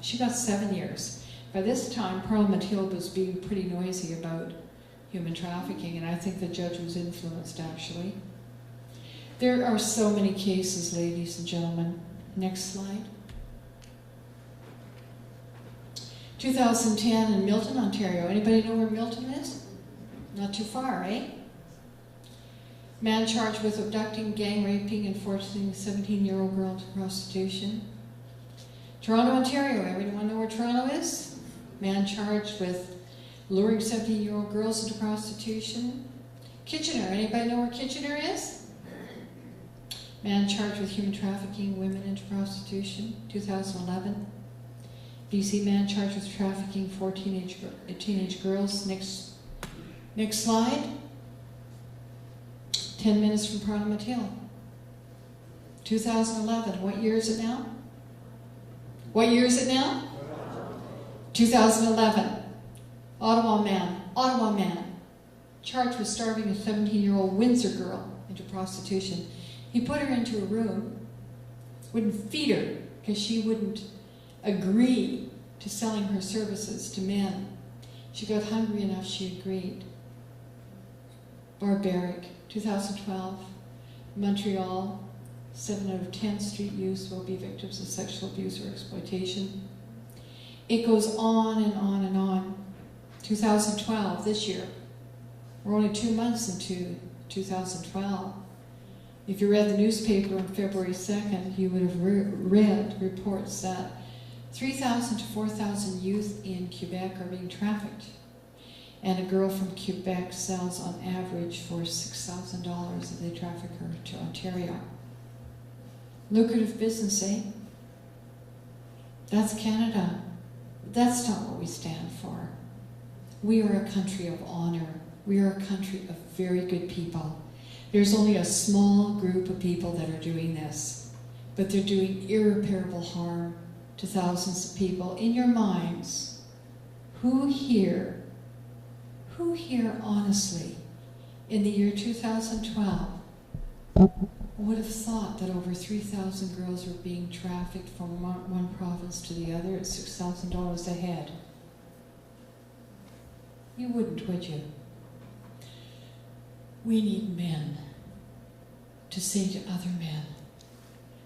she got 7 years. By this time, Parliament Hill was being pretty noisy about human trafficking, and I think the judge was influenced, actually. There are so many cases, ladies and gentlemen. Next slide. 2010 in Milton, Ontario. Anybody know where Milton is? Not too far, eh? Man charged with abducting, gang raping, and forcing a 17-year-old girl to prostitution. Toronto, Ontario. Everyone know where Toronto is? Man charged with luring 17-year-old girls into prostitution. Kitchener. Anybody know where Kitchener is? Man charged with human trafficking women into prostitution. 2011. BC man charged with trafficking 4 teenage girls. Next slide. 10 minutes from Parliament Hill. 2011. What year is it now? What year is it now? 2011. Ottawa man, charged with starving a 17-year-old Windsor girl into prostitution. He put her into a room, wouldn't feed her because she wouldn't agree to selling her services to men. She got hungry enough, she agreed. Barbaric. 2012, Montreal, 7 out of 10 street youths will be victims of sexual abuse or exploitation. It goes on and on and on. 2012, this year. We're only 2 months into 2012. If you read the newspaper on February 2nd, you would have read reports that 3,000 to 4,000 youth in Quebec are being trafficked. And a girl from Quebec sells on average for $6,000 if they traffic her to Ontario. Lucrative business, eh? That's Canada. That's not what we stand for. We are a country of honor. We are a country of very good people. There's only a small group of people that are doing this, but they're doing irreparable harm to thousands of people. In your minds, who here honestly, in the year 2012, Who would have thought that over 3,000 girls were being trafficked from one province to the other at $6,000 a head? You wouldn't, would you? We need men to say to other men,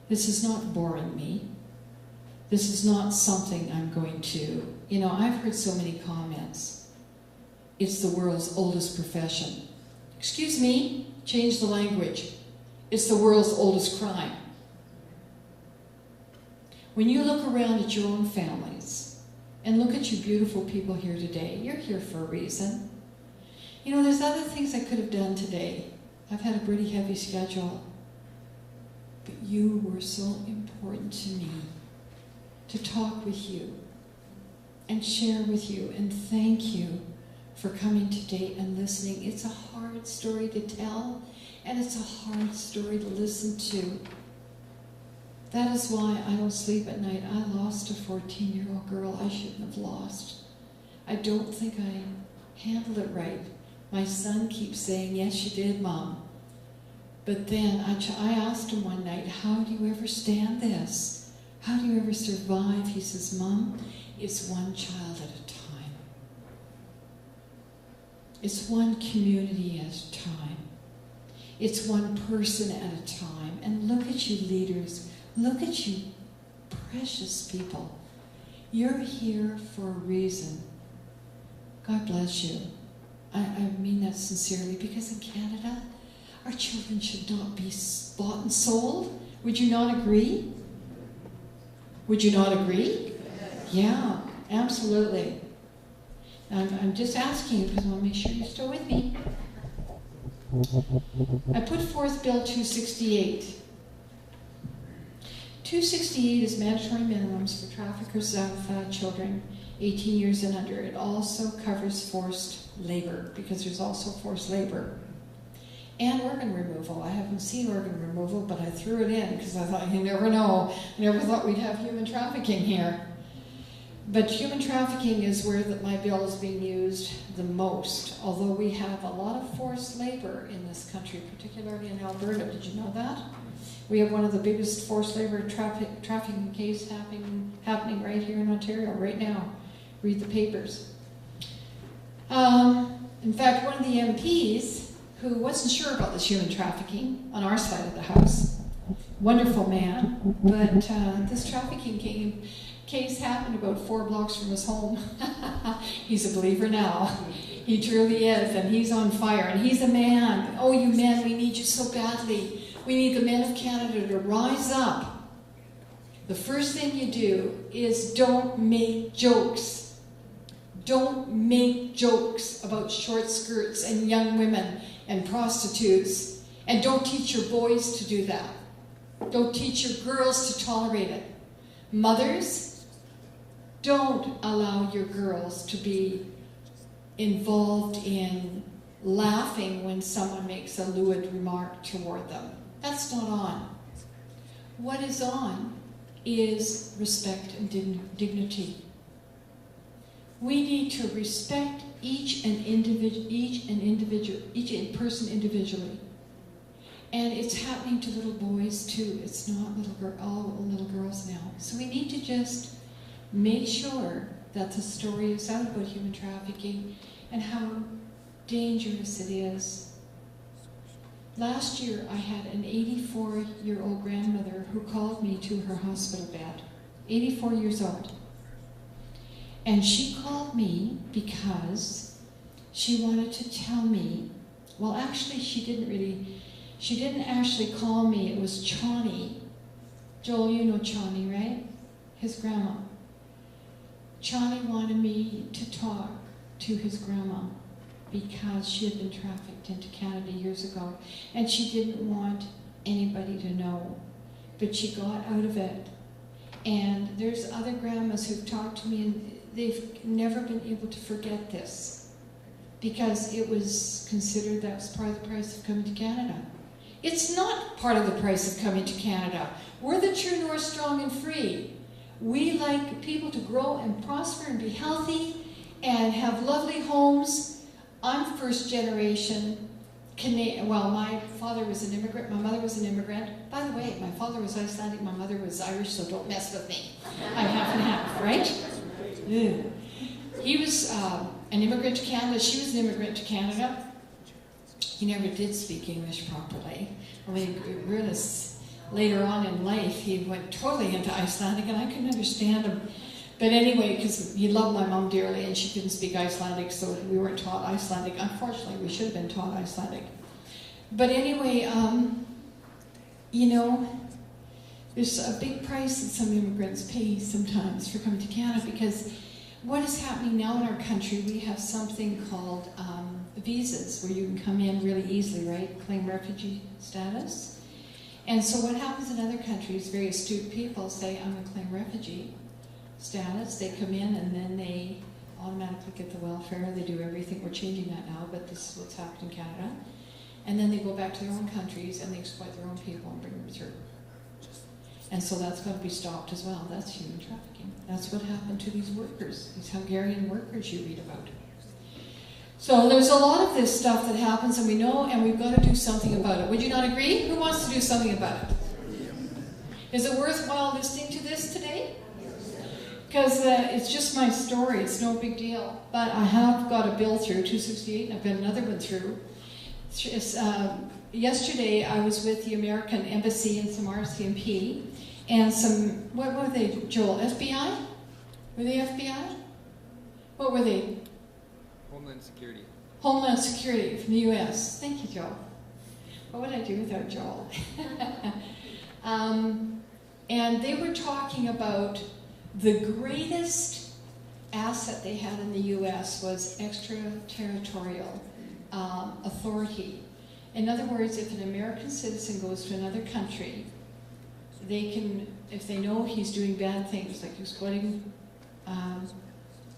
this is not boring me. This is not something I'm going to... You know, I've heard so many comments. It's the world's oldest profession. Excuse me, change the language. It's the world's oldest crime. When you look around at your own families, and look at you beautiful people here today, you're here for a reason. You know, there's other things I could have done today. I've had a pretty heavy schedule. But you were so important to me to talk with you and share with you, and thank you for coming today and listening. It's a hard story to tell, and it's a hard story to listen to. That is why I don't sleep at night. I lost a 14-year-old girl I shouldn't have lost. I don't think I handled it right. My son keeps saying, yes, you did, Mom. But then I asked him one night, how do you ever stand this? How do you ever survive? He says, Mom, it's one child at a time. It's one community at a time. It's one person at a time. And look at you leaders. Look at you precious people. You're here for a reason. God bless you. I mean that sincerely, because in Canada, our children should not be bought and sold. Would you not agree? Would you not agree? Yeah, absolutely. I'm just asking you because I want to make sure you're still with me. I put forth Bill 268. 268 is mandatory minimums for traffickers of children 18 years and under. It also covers forced labor, because there's also forced labor. And organ removal. I haven't seen organ removal, but I threw it in because I thought, you never know. I never thought we'd have human trafficking here. But human trafficking is where my bill is being used the most, although we have a lot of forced labor in this country, particularly in Alberta. Did you know that? We have one of the biggest forced labor trafficking cases happening right here in Ontario right now. Read the papers. In fact, one of the MPs who wasn't sure about this human trafficking on our side of the house, wonderful man, but this trafficking case happened about 4 blocks from his home. He's a believer now. He truly is, and he's on fire, and he's a man. Oh, you men, we need you so badly. We need the men of Canada to rise up. The first thing you do is don't make jokes. Don't make jokes about short skirts and young women and prostitutes. And don't teach your boys to do that. Don't teach your girls to tolerate it. Mothers, don't allow your girls to be involved in laughing when someone makes a lewd remark toward them. That's not on. What is on is respect and dignity. We need to respect each person individually. And it's happening to little boys too. It's not all little girls now. So we need to just make sure that the story is out about human trafficking and how dangerous it is. Last year, I had an 84-year-old grandmother who called me to her hospital bed, 84 years old. And she called me because she wanted to tell me, well, actually, she didn't actually call me. It was Chani. Joel, you know Chani, right? His grandma. Chani wanted me to talk to his grandma because she had been trafficked into Canada years ago, and she didn't want anybody to know, but she got out of it. And there's other grandmas who've talked to me, and they've never been able to forget this because it was considered that was part of the price of coming to Canada. It's not part of the price of coming to Canada. We're the true north, strong and free. We like people to grow and prosper and be healthy and have lovely homes. I'm first generation. well, my father was an immigrant, my mother was an immigrant. By the way, my father was Icelandic, my mother was Irish, so don't mess with me. I'm half and half, right? Ew. He was an immigrant to Canada, she was an immigrant to Canada. He never did speak English properly. I mean, later on in life, he went totally into Icelandic, and I couldn't understand him. But anyway, because he loved my mom dearly, and she couldn't speak Icelandic, so we weren't taught Icelandic. Unfortunately, we should have been taught Icelandic. But anyway, you know, there's a big price that some immigrants pay sometimes for coming to Canada, because what is happening now in our country, we have something called visas, where you can come in really easily, right? Claim refugee status. And so what happens in other countries, very astute people say, I'm going to claim refugee status. They come in and then they automatically get the welfare. They do everything. We're changing that now, but this is what's happened in Canada. And then they go back to their own countries and they exploit their own people and bring them through. And so that's got to be stopped as well. That's human trafficking. That's what happened to these workers, these Hungarian workers you read about. So there's a lot of this stuff that happens, and we know, and we've got to do something about it. Would you not agree? Who wants to do something about it? Is it worthwhile listening to this today? Because it's just my story. It's no big deal. But I have got a bill through, 268, and I've got another one through. Yesterday, I was with the American Embassy and some RCMP, and some, what were they, Joel, FBI? Were they FBI? What were they? Homeland Security. Homeland Security from the U.S. Thank you, Joel. What would I do without Joel? And they were talking about the greatest asset they had in the U.S. was extraterritorial authority. In other words, if an American citizen goes to another country, they can, if they know he's doing bad things like exploiting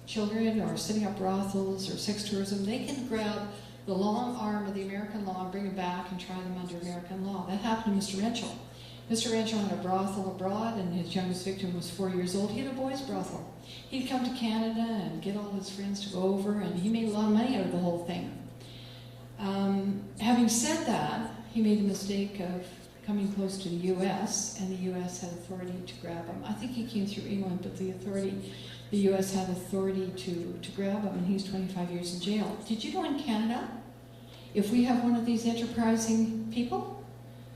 children or setting up brothels or sex tourism, they can grab the long arm of the American law and bring him back and try them under American law. That happened to Mr. Renchel. Mr. Renchel had a brothel abroad, and his youngest victim was 4 years old. He had a boys' brothel. He'd come to Canada and get all his friends to go over, and he made a lot of money out of the whole thing. Having said that, he made the mistake of coming close to the U.S., and the U.S. had authority to grab him. I think he came through England, but the U.S. had authority to grab him, and he's 25 years in jail. Did you know in Canada, if we have one of these enterprising people,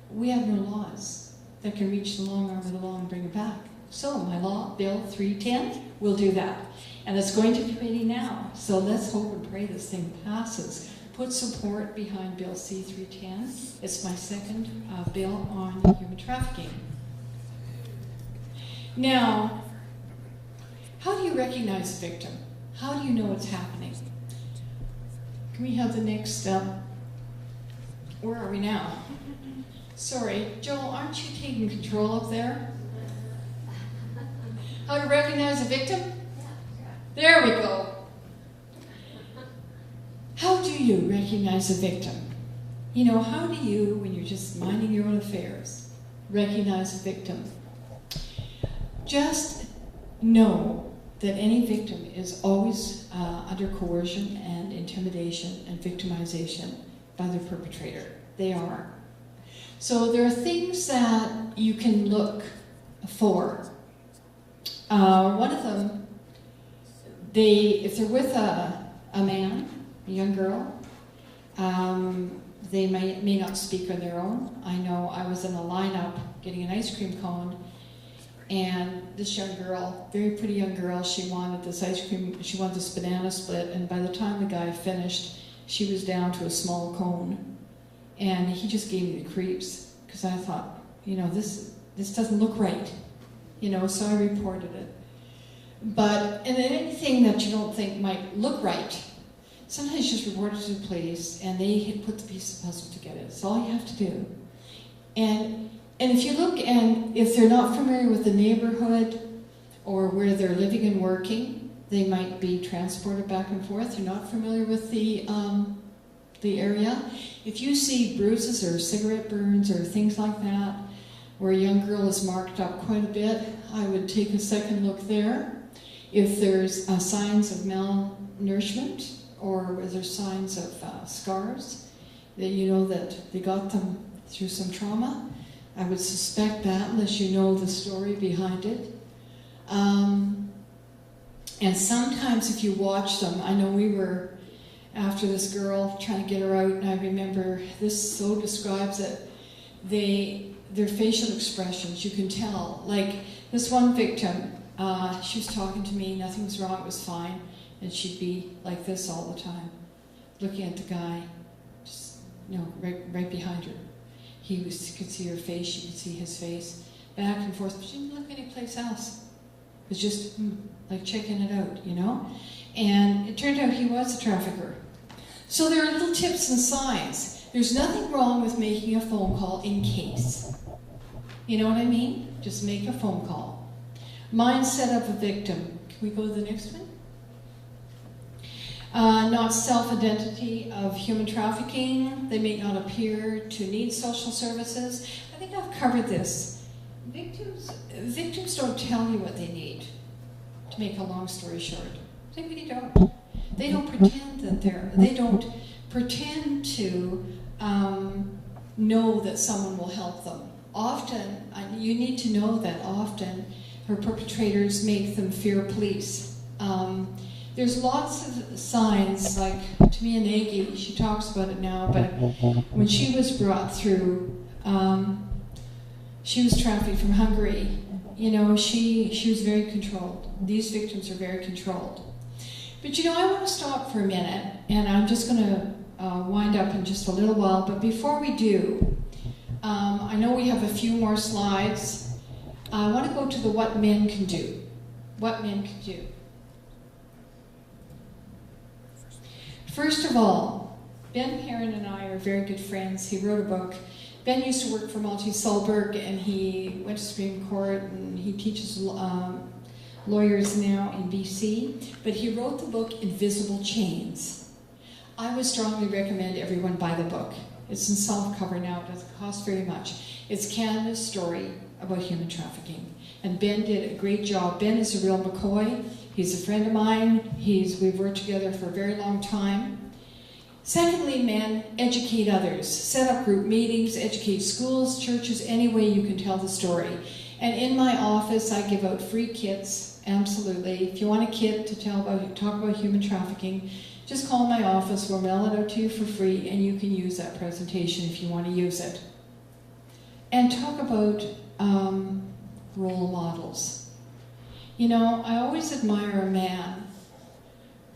we have no laws that can reach the long arm of the law and bring it back? So my law, Bill 310, will do that. And it's going to committee now. So let's hope and pray this thing passes. Put support behind Bill C-310. It's my second bill on human trafficking. Now, how do you recognize a victim? How do you know what's happening? Can we have the next step? Where are we now? Sorry, Joel, aren't you taking control up there? How to recognize a victim? There we go. How do you recognize a victim? You know, how do you, when you're just minding your own affairs, recognize a victim? Just know that any victim is always under coercion and intimidation and victimization by the perpetrator. They are. So there are things that you can look for. One of them, if they're with a man, a young girl, they may not speak on their own. I know I was in a lineup getting an ice cream cone, and this young girl, very pretty young girl, she wanted this ice cream, she wanted this banana split, and by the time the guy finished, she was down to a small cone. And he just gave me the creeps, because I thought, you know, this doesn't look right. You know, so I reported it. But, and then anything that you don't think might look right, sometimes just report it to the police, and they put the piece of the puzzle together. That's all you have to do. And if you look, and if they're not familiar with the neighborhood or where they're living and working, they might be transported back and forth. They're not familiar with the area. If you see bruises or cigarette burns or things like that, where a young girl is marked up quite a bit, I would take a second look there. If there's signs of malnourishment, or where there's signs of scars, that you know that they got them through some trauma. I would suspect that unless you know the story behind it. And sometimes if you watch them, I know we were after this girl trying to get her out, and I remember this so describes it. Their facial expressions, you can tell. Like this one victim, she was talking to me, nothing was wrong, it was fine, and she'd be like this all the time, looking at the guy, just right behind her. You could see her face, she could see his face, back and forth, but she didn't look anyplace else. It was just like checking it out, you know? And it turned out he was a trafficker. So there are little tips and signs. There's nothing wrong with making a phone call in case. You know what I mean? Just make a phone call. Mindset of a victim. Can we go to the next one? Not self-identity of human trafficking. They may not appear to need social services. I think I've covered this. Victims don't tell you what they need, to make a long story short. They really don't. They don't pretend that they don't pretend to know that someone will help them. Often, you need to know that often her perpetrators make them fear police. There's lots of signs, like Tamia Nagy, she talks about it now, but when she was brought through, she was trafficked from Hungary. You know, she was very controlled. These victims are very controlled. But you know, I want to stop for a minute, and I'm just going to wind up in just a little while, but before we do, I know we have a few more slides. I want to go to the what men can do. What men can do. First of all, Ben Perrin and I are very good friends. He wrote a book. Ben used to work for Maltese Solberg, and he went to Supreme Court, and he teaches lawyers now in BC. But he wrote the book Invisible Chains. I would strongly recommend everyone buy the book. It's in softcover now. It doesn't cost very much. It's Canada's story about human trafficking. And Ben did a great job. Ben is a real McCoy. He's a friend of mine. We've worked together for a very long time. Secondly, men, educate others. Set up group meetings, educate schools, churches, any way you can tell the story. And in my office, I give out free kits, absolutely. If you want a kit to talk about human trafficking, just call my office. We'll mail it out to you for free, and you can use that presentation if you want to use it. And talk about role models. You know, I always admire a man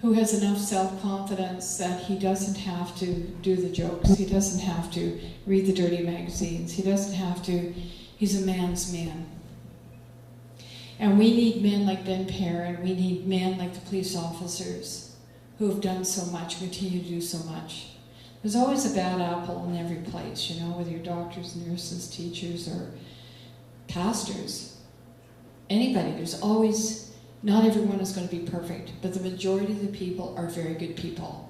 who has enough self-confidence that he doesn't have to do the jokes. He doesn't have to read the dirty magazines. He doesn't have to, he's a man's man. And we need men like Ben Perrin. We need men like the police officers who have done so much, continue to do so much. There's always a bad apple in every place, you know, whether you're doctors, nurses, teachers, or pastors. Anybody, there's always, not everyone is going to be perfect, but the majority of the people are very good people.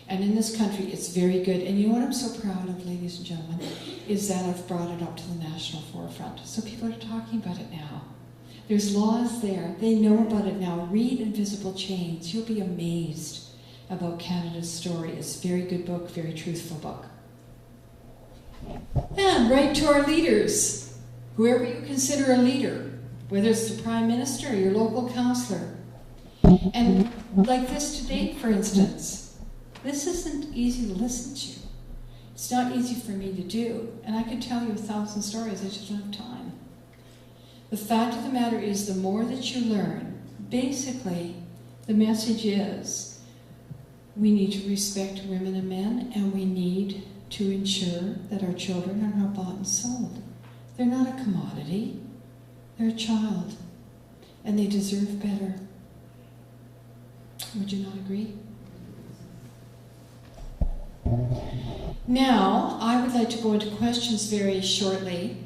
And in this country, it's very good. And you know what I'm so proud of, ladies and gentlemen, is that I've brought it up to the national forefront. So people are talking about it now. There's laws there. They know about it now. Read Invisible Chains. You'll be amazed about Canada's story. It's a very good book, very truthful book. And write to our leaders, whoever you consider a leader, whether it's the Prime Minister or your local councillor. And like this today, for instance, this isn't easy to listen to. It's not easy for me to do. And I could tell you 1,000 stories, I just don't have time. The fact of the matter is, the more that you learn, basically, the message is, we need to respect women and men, and we need to ensure that our children are not bought and sold. They're not a commodity. They're a child, and they deserve better. Would you not agree? Now, I would like to go into questions very shortly.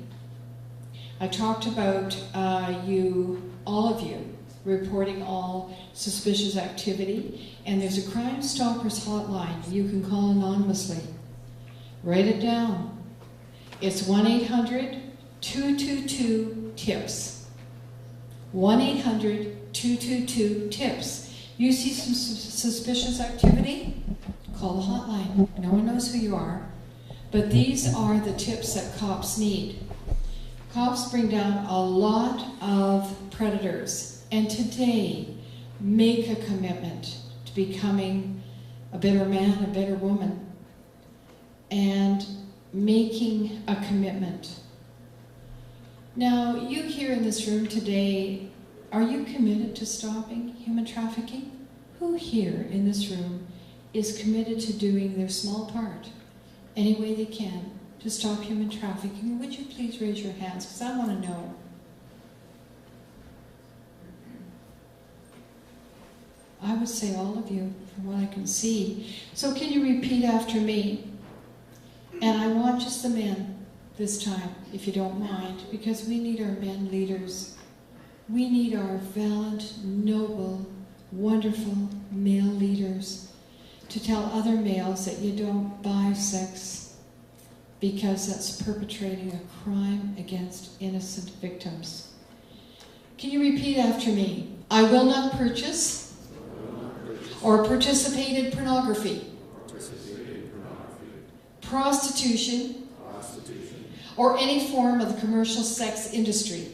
I talked about all of you, reporting all suspicious activity, and there's a Crime Stoppers hotline you can call anonymously. Write it down. It's 1-800-222-TIPS. 1-800-222-TIPS. You see some suspicious activity? Call the hotline. No one knows who you are. But these are the tips that cops need. Cops bring down a lot of predators. And today, make a commitment to becoming a better man, a better woman. And making a commitment. Now, you here in this room today, are you committed to stopping human trafficking? Who here in this room is committed to doing their small part, any way they can, to stop human trafficking? Would you please raise your hands, because I want to know. I would say all of you, from what I can see. So can you repeat after me? And I want just the men this time, if you don't mind, because we need our men leaders. We need our valiant, noble, wonderful male leaders to tell other males that you don't buy sex because that's perpetrating a crime against innocent victims. Can you repeat after me? I will not purchase or participate in pornography, prostitution, or any form of the commercial sex industry.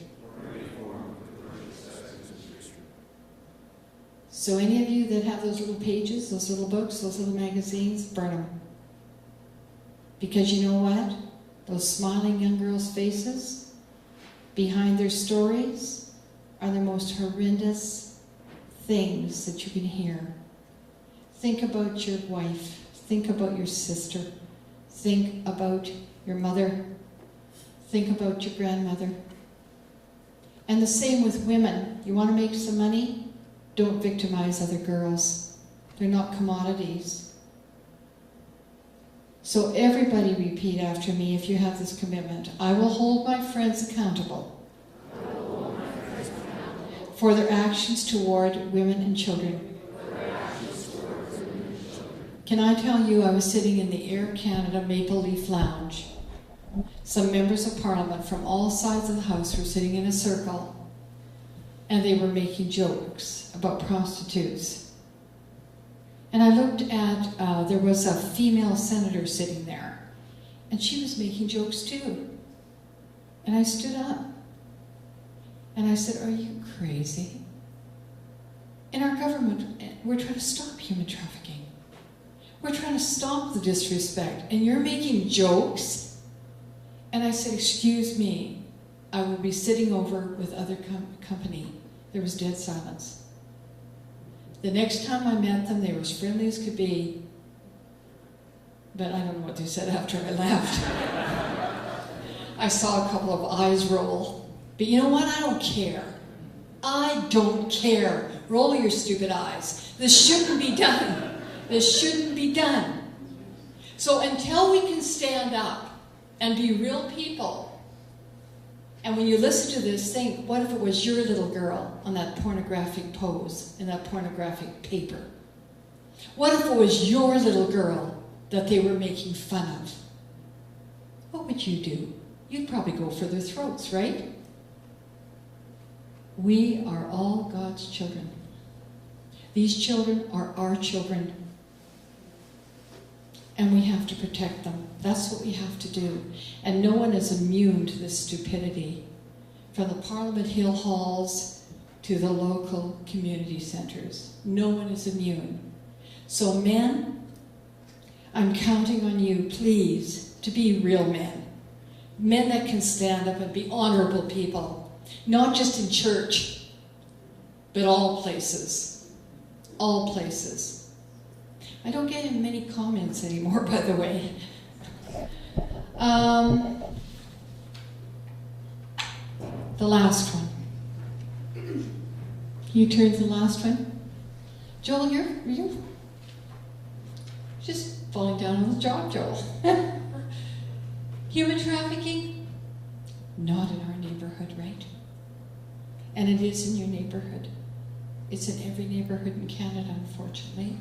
So any of you that have those little pages, those little books, those little magazines, burn them. Because you know what? Those smiling young girls' faces, behind their stories, are the most horrendous things that you can hear. Think about your wife. Think about your sister. Think about your mother. Think about your grandmother. And the same with women. You want to make some money? Don't victimize other girls. They're not commodities. So everybody repeat after me if you have this commitment. I will hold my friends accountable for their actions toward women and children. Can I tell you, I was sitting in the Air Canada Maple Leaf Lounge. Some members of Parliament from all sides of the House were sitting in a circle, and they were making jokes about prostitutes. And I looked at, there was a female senator sitting there, and she was making jokes too. And I stood up, and I said, are you crazy? In our government, we're trying to stop human trafficking. We're trying to stop the disrespect, and you're making jokes? And I said, excuse me, I will be sitting over with other company. There was dead silence. The next time I met them, they were as friendly as could be. But I don't know what they said after I left. I saw a couple of eyes roll. But you know what? I don't care. I don't care. Roll your stupid eyes. This shouldn't be done. This shouldn't be done. So until we can stand up and be real people, and when you listen to this, think, what if it was your little girl on that pornographic pose in that pornographic paper? What if it was your little girl that they were making fun of? What would you do? You'd probably go for their throats, right? We are all God's children. These children are our children. And we have to protect them. That's what we have to do. And no one is immune to this stupidity. From the Parliament Hill halls to the local community centers. No one is immune. So men, I'm counting on you, please, to be real men. Men that can stand up and be honorable people. Not just in church, but all places. All places. I don't get many comments anymore, by the way. The last one. You turn to the last one. Joel, you're just falling down on the job, Joel. Human trafficking? Not in our neighborhood, right? And it is in your neighborhood. It's in every neighborhood in Canada, unfortunately.